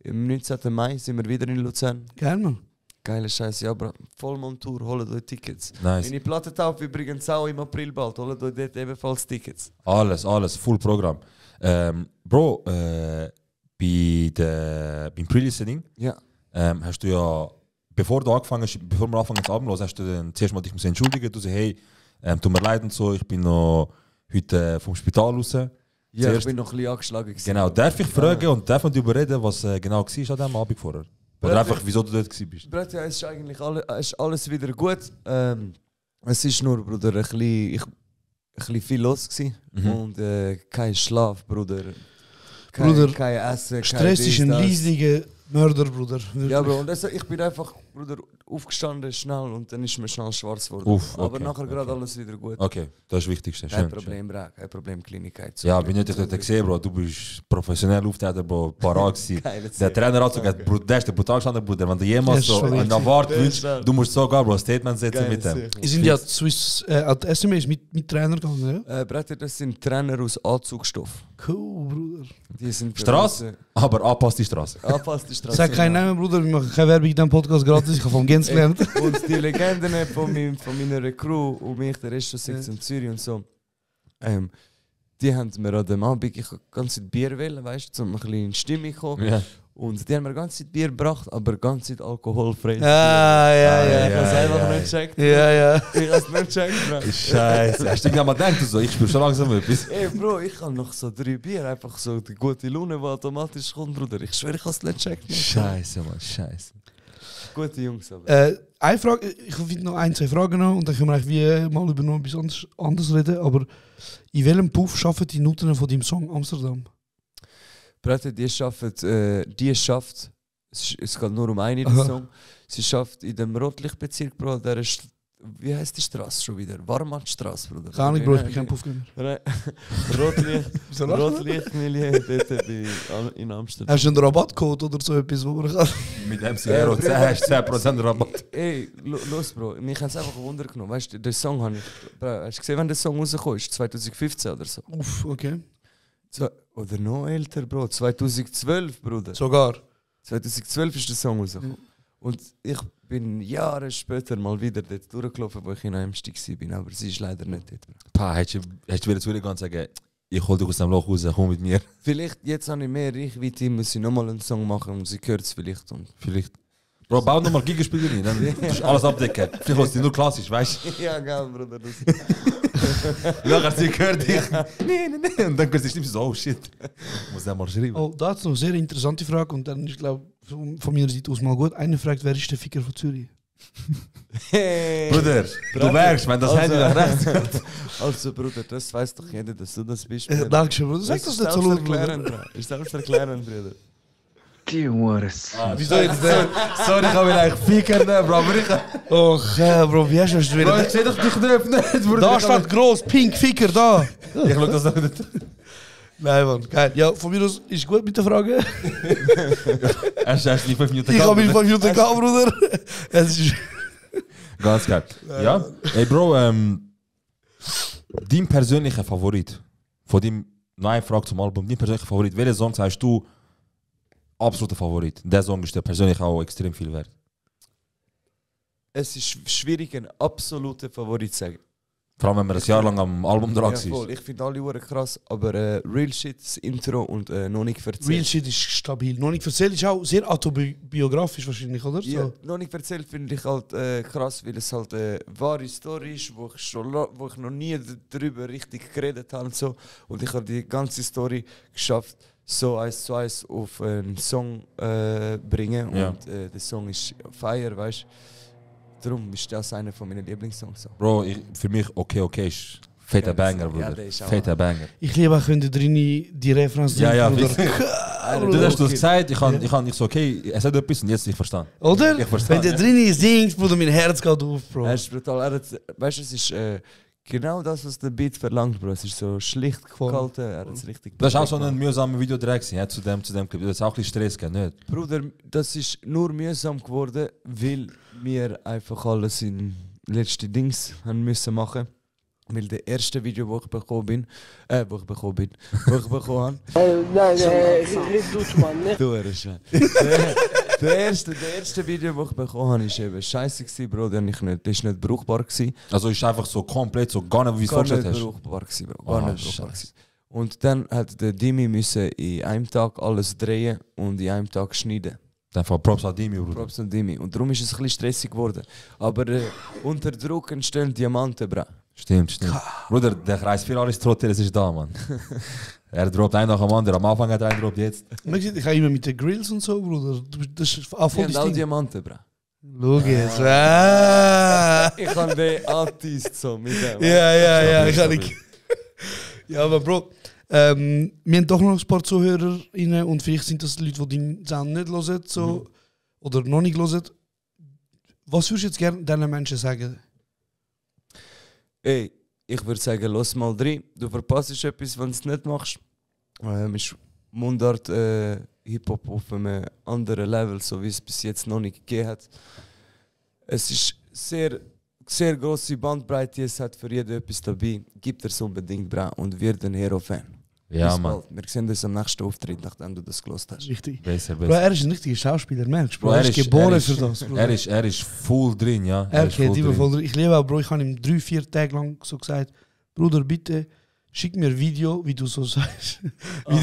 Im 19. Mai sind wir wieder in Luzern. Geil, Mann. Geile Scheiße, ja, aber Vollmond-Tour, holt euch Tickets. Nice. Meine Plattentaufe übrigens auch im April bald, holt euch dort ebenfalls Tickets. Alles, full Programm. Bro, beim Pre-Listening Ja. hast du ja, bevor wir angefangen zu Abend los, hast du dann zuerst mal dich entschuldigen. Du sagst, hey, tut mir leid und so, ich bin noch heute vom Spital raus. Ja, Zuerst, ich bin noch ein bisschen angeschlagen gewesen. Genau, darf ich fragen und darf man darüber reden, was genau war an diesem Abend vorher? Oder einfach, wieso du dort warst? Bruder, ja, es ist eigentlich alles wieder gut. Es ist nur, Bruder, ein bisschen viel los gewesen. Und kein Schlaf, Bruder. Kein Essen, Stress ist ein riesiger Mörder, Bruder. Ja, Bro, und ich bin einfach, Bruder, aufgestanden schnell und dann ist mir schnell schwarz geworden. Aber nachher gerade alles wieder gut. Okay, das ist das Wichtigste. Kein Problem, Bro. Kein Problem, Klinik. Ja, bin ich dort gesehen, Bro. Du bist professionell auftreten, Bro. Parat gewesen. Der Trainer hat sogar, der ist der brutal gestanden, Bruder. Wenn du jemals so einen Award wünschst, du musst sogar, Bro, ein Statement setzen mit dem. Wir sind ja Swiss, die SMEs mit Trainer gegangen, ja? Bruder, das sind Trainer aus Anzugstoff. Cool, Bruder. Die sind Straße, aber angepasste Straße. Angepasste Straße. Sag keinen Namen, Bruder, wir machen keine Werbung in diesem Podcast gratis, ich habe vom Gens gelernt. Und die Legenden von meiner Crew und mich, der Rest der Sektion Zürich und so, die haben mir an dem Abend ganz Zeit Bier wählen, weißt du, um ein bisschen in Stimmung zu kommen. Ja. Und die haben mir ganz Zeit Bier gebracht, aber ganz Zeit alkoholfrei. Ja. Ich habe es einfach nicht gecheckt. Ja. Ich habe es nicht gecheckt, Bro. Scheiße. Hast du irgendwann mal gedacht, so, ich spüre schon langsam etwas? Ey, Bro, ich habe noch so 3 Bier, einfach so die gute Laune, die automatisch kommt, Bruder. Ich schwöre, ich habe es nicht gecheckt. Mann. Scheiße, Mann, scheiße. Gute Jungs, aber. Eine Frage, ich finde noch 1, 2 Fragen noch und dann können wir eigentlich wie mal über noch etwas anderes reden. Aber in welchem Puff arbeiten die Noten von deinem Song Amsterdam? Bruder, die schafft, es geht nur um einen in den Song, sie schafft in dem Rotlichtbezirk, Bro, der ist, wie heißt die Straße schon wieder? Warmannstraße, Bruder. Gar nicht, Bro, ich bin kein Puffgänger. Rotlichtmilieu dort in Amsterdam. Hast du einen Rabattcode oder so etwas, wo man kann? Mit MCR 10 hast du 10% Rabatt. Ey, los, Bro, mich hat es einfach ein Wunder genommen. Weißt du, den Song habe ich, Bro, hast du gesehen, wann der Song rausgekommen ist? 2015 oder so. Uff, okay. Oder noch älter, Bro. 2012, Bruder. Sogar. 2012 ist der Song rausgekommen. Und ich bin Jahre später mal wieder dort durchgelaufen, wo ich in einem Stieg war. Aber sie ist leider nicht dort. Pa, hättest du wieder zu dir gehen und sagen, ich hol dich aus dem Loch raus, komm mit mir. Vielleicht, jetzt habe ich mehr Reichweite, muss ich nochmal einen Song machen und sie hört es vielleicht. Und Vielleicht. Bro, bau nochmal Gigaspiele rein, dann tust du alles abdecken. Vielleicht holst du nur klassisch, weißt du? ja, geil, Bruder. Nachher sie hört dich. Nee. Und dann hört sie Stimme so, oh shit. Ich muss den mal schreiben. Oh, da ist noch eine sehr interessante Frage und dann ist, glaube ich, von meiner Seite aus mal gut. Einer fragt, wer ist der Ficker von Zürich? Hey. Bruder, du merkst, wenn das Handy nach rechts geht. Also, Bruder, das weiß doch jeder, dass du das bist. Dankeschön, Bruder. Sag das nicht so laut, Bruder. Ist selbsterklärend, Bruder. Die Wurst. Wieso jetzt denn? Sorry, ich habe eigentlich Ficker nehmen, Bro. Aber ich... Oh, Bro, wie hast du das wieder? Bro, ich sehe doch die Knöpfe nicht, Bruder. Da steht groß, pink, Ficker, da. Ich schau das noch nicht. Nein, Mann, geil. Ja, von mir aus ist gut mit der Frage. Hast du die 5 Minuten Ich habe mich 5 Minuten gehabt, Bruder. Es ist... Ganz geil. Ja, ey Bro, dein persönlicher Favorit von deinem neuen Frage zum Album, dein persönlicher Favorit, welchen Song sagst du absoluter Favorit? Der Song ist dir persönlich auch extrem viel wert. es ist schwierig, einen absoluten Favorit zu sagen. Vor allem, wenn wir ein Jahr lang am Album dran Ja, sind. voll. Ich finde alle Uhren krass, aber Real Shit, das Intro und noch nicht erzählt. Real Shit ist stabil. Noch nicht erzählt ist auch sehr autobiografisch wahrscheinlich, oder? Ja, So. noch nicht erzählt finde ich halt krass, weil es halt eine wahre Story ist, wo ich noch nie darüber richtig geredet habe und so. Und ich habe die ganze Story geschafft, so 1:1 auf einen Song bringen. Ja. Und der Song ist Fire, weißt du. Darum ist das einer von meinen Lieblingssongs. Bro, für mich okay ist fetter Banger, Ja, Bruder. der ist auch- Fetter Banger. Ich liebe auch, wenn da drin die Referenz Ja, drin, wirklich. Du hast das gesagt, ich so, okay, es hat etwas und jetzt ich verstehe. Oder? Ich verstehe. Wenn der drin singt, Bruder, mein Herz geht auf, Bro. Er ist brutal. Weißt du, es ist genau das, was der Beat verlangt, Bro. Es ist so schlicht gehalten. Er hat es richtig Das ist auch perfekt so ein gemacht. mühsamer Videodreh gewesen, ja, zu dem Clip. Das ist auch ein bisschen Stress gegeben, nicht? Bruder, das ist nur mühsam geworden, weil wir einfach alles in letzte Dings haben müssen machen. Weil das erste Video, wo ich bekommen habe. Nein, red du, Mann, ne? Du, der erste Video, das ich bekommen habe, war eben scheiße gewesen, Bro. Das war nicht brauchbar gewesen. Also ist einfach so komplett, so gar nicht, wie du es Gar nicht vorgestellt hast. brauchbar gewesen, Bro. Gar Ah, nicht brauchbar Scheiße. gewesen. Und dann hat der Dimi müssen in einem Tag alles drehen und in einem Tag schneiden. Einfach Props an Dimi, Bruder. Props und Dimi. Und darum ist es ein bisschen stressig geworden. Aber unter Druck entstehen Diamanten, Bro. Stimmt. Bruder, der Kreis 4 Aristoteles ist da, Mann. Er droppt einen nach dem anderen. Am Anfang hat er einen droppt jetzt. Ich habe immer mit den Grills und so, Bruder. Das ist auch Die voll haben das auch Ding. Diamanten, Bro. Logisch. Ich habe den Artist so mit dem. Ja, ich kann nicht. Ja, aber Bro, wir haben doch noch ein paar ZuhörerInnen und vielleicht sind das Leute, die deinen Sound nicht hören so, oder noch nicht hören. Was würdest du jetzt gerne diesen Menschen sagen? Ey, ich würde sagen, los mal rein. Du verpasst etwas, wenn du es nicht machst. Ist Mundart Hip-Hop auf einem anderen Level, so wie es bis jetzt noch nicht gegeben hat. Es ist sehr, sehr grosse Bandbreite, es hat für jeden etwas dabei. Gib es unbedingt, bra, und wird ein Hero-Fan. Ja, Bis Mann. bald. Wir sehen uns am nächsten Auftritt, nachdem du das gelost hast. Richtig. Besser. Bro, er ist ein richtiger Schauspieler, merkst du? Bro, Bro, er ist geboren für das. Bro. Er ist full drin, ja. Er ist geht full immer drin. voll drin. Ich liebe auch, Bro, ich habe ihm 3-4 Tage lang so gesagt, Bruder, bitte schick mir ein Video, wie du so sagst. Oh,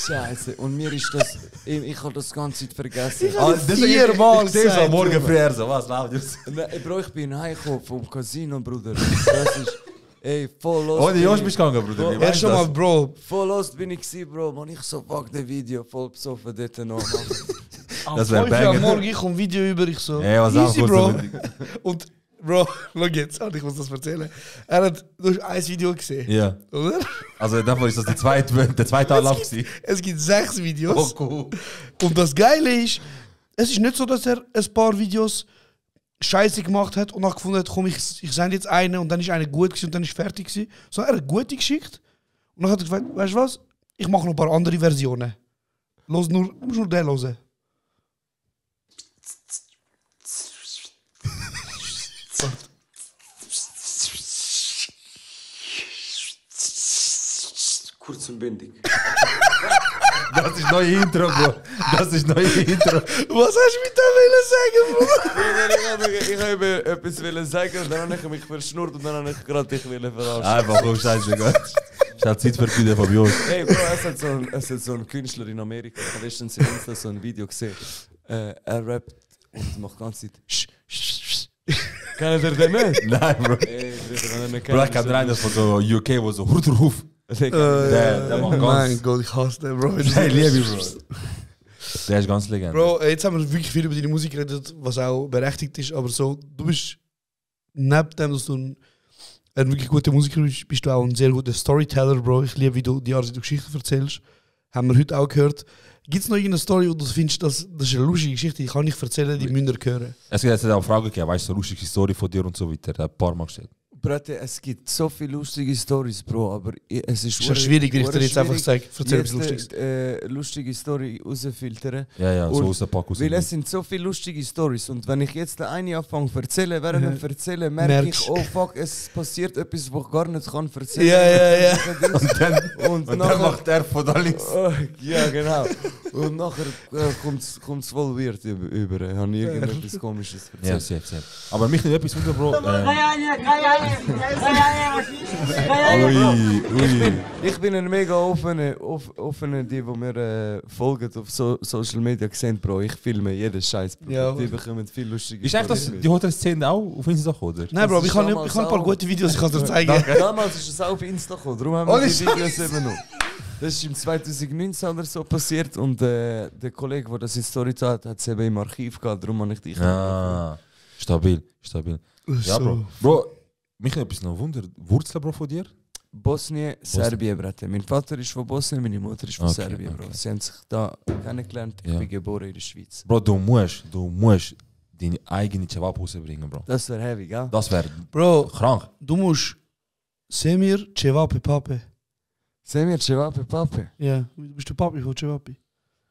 Scheiße. Und mir ist das. Ich habe das ganze Zeit vergessen. Viermal Ich sehe so gesagt, am Morgen Bruder. früher so, was läuft jetzt? Nein, Bro, ich bin heimgekommen vom Casino, Bruder. Das ist. Ey, voll los. Ohne Josh bist du gegangen, Bruder. Wie Er meinst schon du mal, das? Bro. Voll lost bin ich gewesen, Bro. Man, ich so, fuck das Video, voll besoffen dort noch. Das wäre 5 Uhr am Banger. Morgen, ich komme Video über, ich so. Ey, was auch easy, kurz Bro. damit- Und, Bro, schau jetzt an, ich muss das erzählen. Du hast ein Video gesehen, Ja. oder? Also in dem Fall ist das der zweite Anlauf gewesen. Es gibt 6 Videos. Oh, cool. Und das Geile ist, es ist nicht so, dass er ein paar Videos scheiße gemacht hat und dann gefunden hat, komm, ich sende jetzt eine und dann ist eine gut gewesen und dann ist fertig gewesen. Sondern er hat gute geschickt und dann hat er gesagt, weißt du was, ich mache noch ein paar andere Versionen. Los nur, du musst nur den hören. Kurz und bündig. Das ist neue Intro, Bro. Das ist neue Intro. Was hast du mit dem sagen, Bruder? Ich habe etwas wollen sagen und dann habe ich mich verschnurrt und dann habe ich gerade dich verarschen. Einfach, oh Scheiße, Gott. Ich habe Zeit verkündet von Josh. Hey Bro, es hat so ein Künstler in Amerika, ich habe letztens in Insta so ein Video gesehen. Er rappt und macht die ganze Zeit Kennt ihr den nicht? Nein, Bro. Ey, wenn ihr ihn Bro, ich kann rein, das von so UK, wo so Hurtruf. Der macht Mein ganz... Gott, ich hasse den, Bro. Hey, liebe Bro. Der ist ganz legend. Bro, jetzt haben wir wirklich viel über deine Musik geredet, was auch berechtigt ist, aber so, du bist neben dem, dass du ein wirklich guter Musiker bist, bist du auch ein sehr guter Storyteller, Bro. Ich liebe, wie du die Art, wie du Geschichten erzählst. Haben wir heute auch gehört. Gibt es noch irgendeine Story, wo du findest, das ist eine lustige Geschichte, die kann ich erzählen, die müssen wir hören? Es gibt jetzt auch Fragen gegeben, weißt du, so lustige Story von dir und so weiter. Ein paar Mal gestellt. Brate, es gibt so viele lustige Stories, Bro, aber es ist ja schwierig, wenn ich dir jetzt einfach sage, erzähl etwas Lustiges. Lustige Story rausfiltern. Ja, so aus der Pack raus. Weil es sind so viele lustige Stories und wenn ich jetzt den einen anfange zu erzählen, während ich erzähle, merke ich, oh fuck, es passiert etwas, was ich gar nicht kann erzählen. Ja. Und dann macht er von alles. Ja, genau. Und nachher kommt es voll weird über. Ich habe irgendetwas Komisches erzählt. Ja, sehr. Aber mich nicht etwas unter, Bro. Ich bin ein mega offener, die mir folgen auf Social Media gesehen, Bro. Ich filme jeden Scheiß, Bro. Ja, die bekommen viel lustige. Ist echt das die Hotel-Szene auch auf Insta gekommen, oder? Nein, Bro, ich habe ein paar gute Videos, ich kann dir zeigen. Damals ist es auch auf Insta gekommen, darum haben wir die Videos eben noch. Das ist im 2019 oder so passiert und der Kollege, der das in Story hat, hat es eben im Archiv gehabt, darum habe ich dich. Ah, stabil. Ja, Bro. Bro, mich etwas noch wundert. Wurzeln, Bro, von dir? Bosnien, Serbien, Brate. Mein Vater ist von Bosnien, meine Mutter ist von Serbien, Bro. Sie haben sich da kennengelernt, ich bin geboren in der Schweiz. Bro, du musst deine eigene Cevap rausbringen, Bro. Das wäre heavy, gell? Das wäre krank. Du musst Semir Cevapi Pape. Semir Cevapi Pape? Ja, du bist der Papi von Cevapi.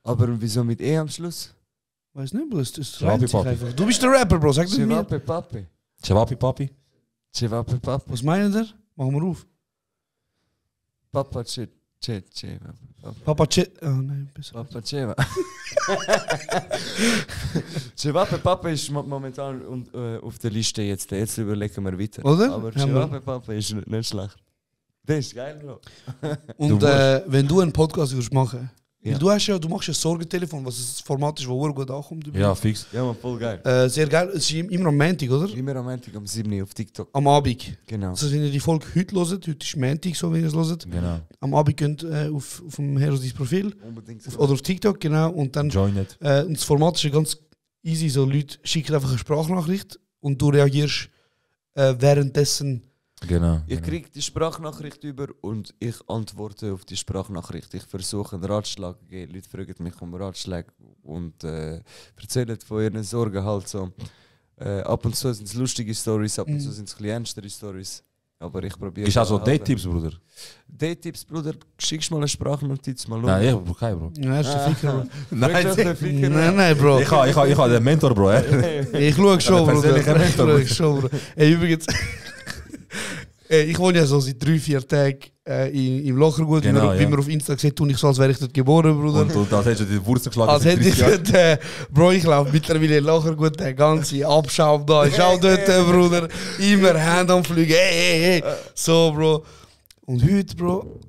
Aber wieso mit E am Schluss? Weiß nicht, Bro, das Cevapi Papi. Du bist der Rapper, Bro, sag das mir. Cevapi Pape. Cevapi Papi? Cevapi Pape. Was meinen ihr? Machen wir auf. Papa Ceva. Papa Ceva. Oh nein, besser. Papa Ceva. Cevapi Pape ist momentan auf der Liste jetzt. Jetzt überlegen wir weiter. Oder? Aber Cevapi Pape ist nicht schlecht. Das ist geil, Bro. Und wenn du einen Podcast würdest machen, weil du machst ja ein Sorgentelefon, was ein Format ist, das gut ankommt. Ja, fix. Ja, man, voll geil. Sehr geil. Es ist immer am Montag, oder? Immer am Montag, am 7. auf TikTok. Am Abend. Genau. Also wenn ihr die Folge heute hört, heute ist Montag, so wie ihr es hört. Genau. Am Abend könnt ihr auf dem Herodis Profil. Unbedingt. Oder auf TikTok, genau. Und dann Join it. Und das Format ist ja ganz easy. So Leute schicken einfach eine Sprachnachricht und du reagierst währenddessen. Genau. Ich kriege die Sprachnachricht über und ich antworte auf die Sprachnachricht. Ich versuche einen Ratschlag zu geben. Leute fragen mich um Ratschläge und erzählen von ihren Sorgen halt so. Ab und zu sind es lustige Stories, ab und zu sind es ein bisschen ernstere Stories. Aber ich probiere. Ist also Date-Tipps, Bruder? Date-Tipps, Bruder, schickst mal eine Sprachnotiz mal. Nein, ich brauche keinen, Bro. Ja, ist der Ficker, Bro. Nein, Bro. Ich habe den Mentor, Bro. Ich schaue schon, Bro. Ey, übrigens. Ich wohne ja so seit 3-4 Tagen im Lochergut, genau, wie man auf Insta sieht, tue ich so, als wäre ich dort geboren, Bruder. Und als hättest du die Wurzel geschlagen. Als hätte ich dort, Bro, ich laufe mittlerweile in Lochergut, der ganze Abschaum da ist auch dort, Bruder. Immer Hand am Fliegen, hey. So, Bro. Und heute, Bro,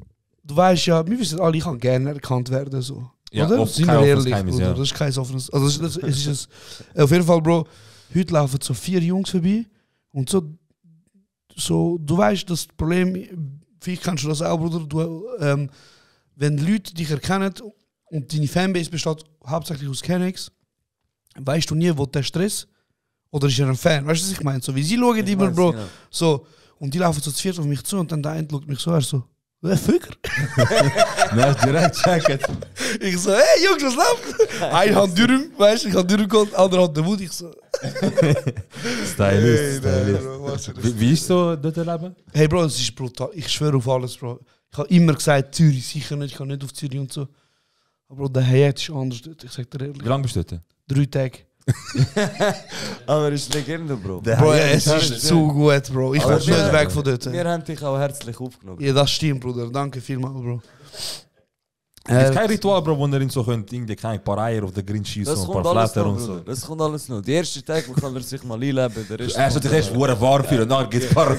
du weißt ja, wir wissen alle, ich kann gerne erkannt werden, so. Ja, oder? Sind wir ehrlich, Geheimnis, Bruder, ja. das ist kein offenes. Also, es ist auf jeden Fall, Bro, heute laufen so 4 Jungs vorbei und so, du weißt, das Problem, vielleicht kennst du das auch, Bruder, wenn Leute dich erkennen und deine Fanbase besteht hauptsächlich aus Kennex, weißt du nie, wo der Stress oder ist er ein Fan, weißt du, was ich meine? So, wie sie schauen immer, Bro, genau. So, und die laufen so zu viert auf mich zu und dann der eine schaut mich so, er so, Ficker? Nein, direkt checken. Ich so, hey Jungs, was läuft? Eine Hand Dürüm, weißt du, ich habe Dürüm geholt, andere Hand der Wut, ich so. Stylist. Wie ist so dort Leben? Hey Bro, es ist brutal, ich schwöre auf alles, Bro. Ich habe immer gesagt, Zürich sicher nicht, ich kann nicht auf Zürich und so. Aber Bro, der Hayat ist anders dort, ich sag dir ehrlich. Wie lange bist du dort? 3 Tage. Aber es ist Legende, Bro. Bro, es ist zu gut, Bro. Ich will nicht weg von dort. Wir haben dich auch herzlich aufgenommen. Ja, das stimmt, Bruder. Danke vielmals, Bro. Es ist kein Ritual, Bro, wo ihr ihn so könnt, irgendwie ein paar Eier auf den Grill schießen und ein paar Flatter und so. Das kommt alles noch. Die erste Tag kann er sich mal einleben. Erst dich erst warm fühlen, dann gibt es ein paar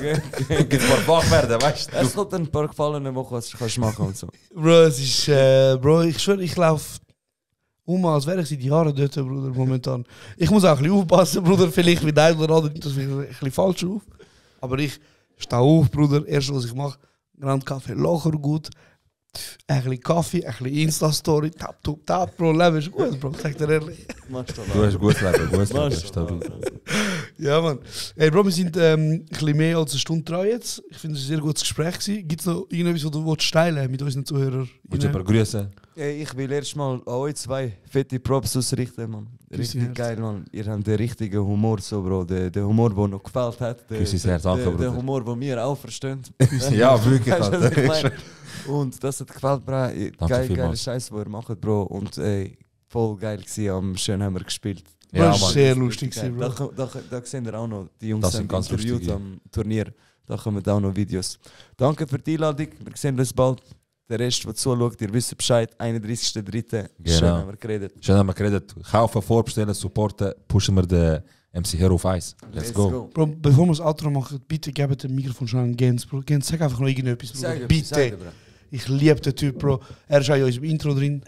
Wachwerden, weißt du? Es kommt ein paar Gefallene, die du machen und so. Bro, es ist, Bro, ich schwöre, ich laufe als wäre ich seit Jahren dort, Bruder, momentan. Ich muss auch ein bisschen aufpassen, Bruder, vielleicht mit einem oder anderen, das wird ein bisschen falsch auf. Aber ich stehe auf, Bruder, erst was ich mache, Grand Café, Lochergut, ein bisschen Kaffee, ein bisschen Insta-Story, tap, Bro, Leben ist gut, Bro, sag dir ehrlich. Du hast gut Leben, stabil. Ja, Mann. Hey, Bro, wir sind ein bisschen mehr als eine Stunde dran jetzt. Ich finde, es war ein sehr gutes Gespräch. Gibt es noch irgendetwas, was du teilen mit unseren Zuhörern? Willst du jemanden grüßen? Ich will erstmal an euch zwei fette Props ausrichten, Mann. Richtig geil, Mann. Ihr habt den richtigen Humor, so, Bro. Der Humor, der noch gefällt hat. Der Humor, den wir auch verstehen. Ja, wirklich. Und das hat gefällt, Bro. Geile Scheiße, die ihr macht, Bro. Und voll geil gewesen. Am Schön haben wir gespielt. Ja, das war sehr lustig, Bro. Da sehen wir auch noch die Jungs sind interviewt am Turnier. Da kommen auch noch Videos. Danke für die Einladung. Wir sehen uns bald. Der Rest, der zuschaut, ihr wisst Bescheid. 31.03. Genau. Schön haben wir geredet. Kaufen, vorbestellen, supporten, pushen wir den MC Hero auf Eis. Let's go. Bro, bevor wir das Outro machen, bitte gebt dem Mikrofon schon an Gens, Bro. Gens, sag einfach noch irgendetwas, Bro. Bitte. Ich liebe den Typ, Bro. Er ist auch in unserem Intro drin.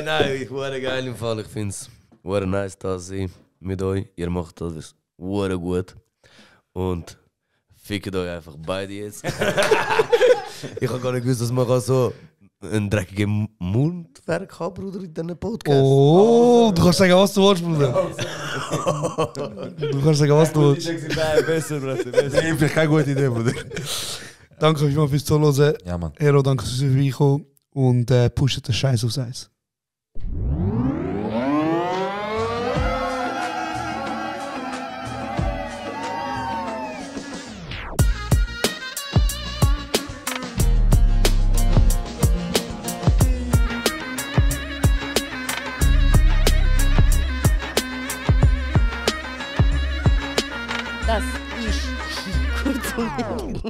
Nein, ich war geil im Fall. Ich finde es nice, dass ich mit euch. Ihr macht das gut. Und fickt euch einfach beide jetzt. Ich habe gar nicht gewusst, dass man so einen dreckigen Mundwerk haben, Bruder, in diesem Podcast. Oh, du kannst sagen, was du willst, Bruder. Du kannst sagen, was du willst. Besser, Bruder. Das ist keine gute Idee, Bruder. Danke euch mal fürs Zuhören. Ja, Mann. Hero, danke fürs Vorbeikommen. Und pushet den Scheiß aufs Eis. Das ist kurz und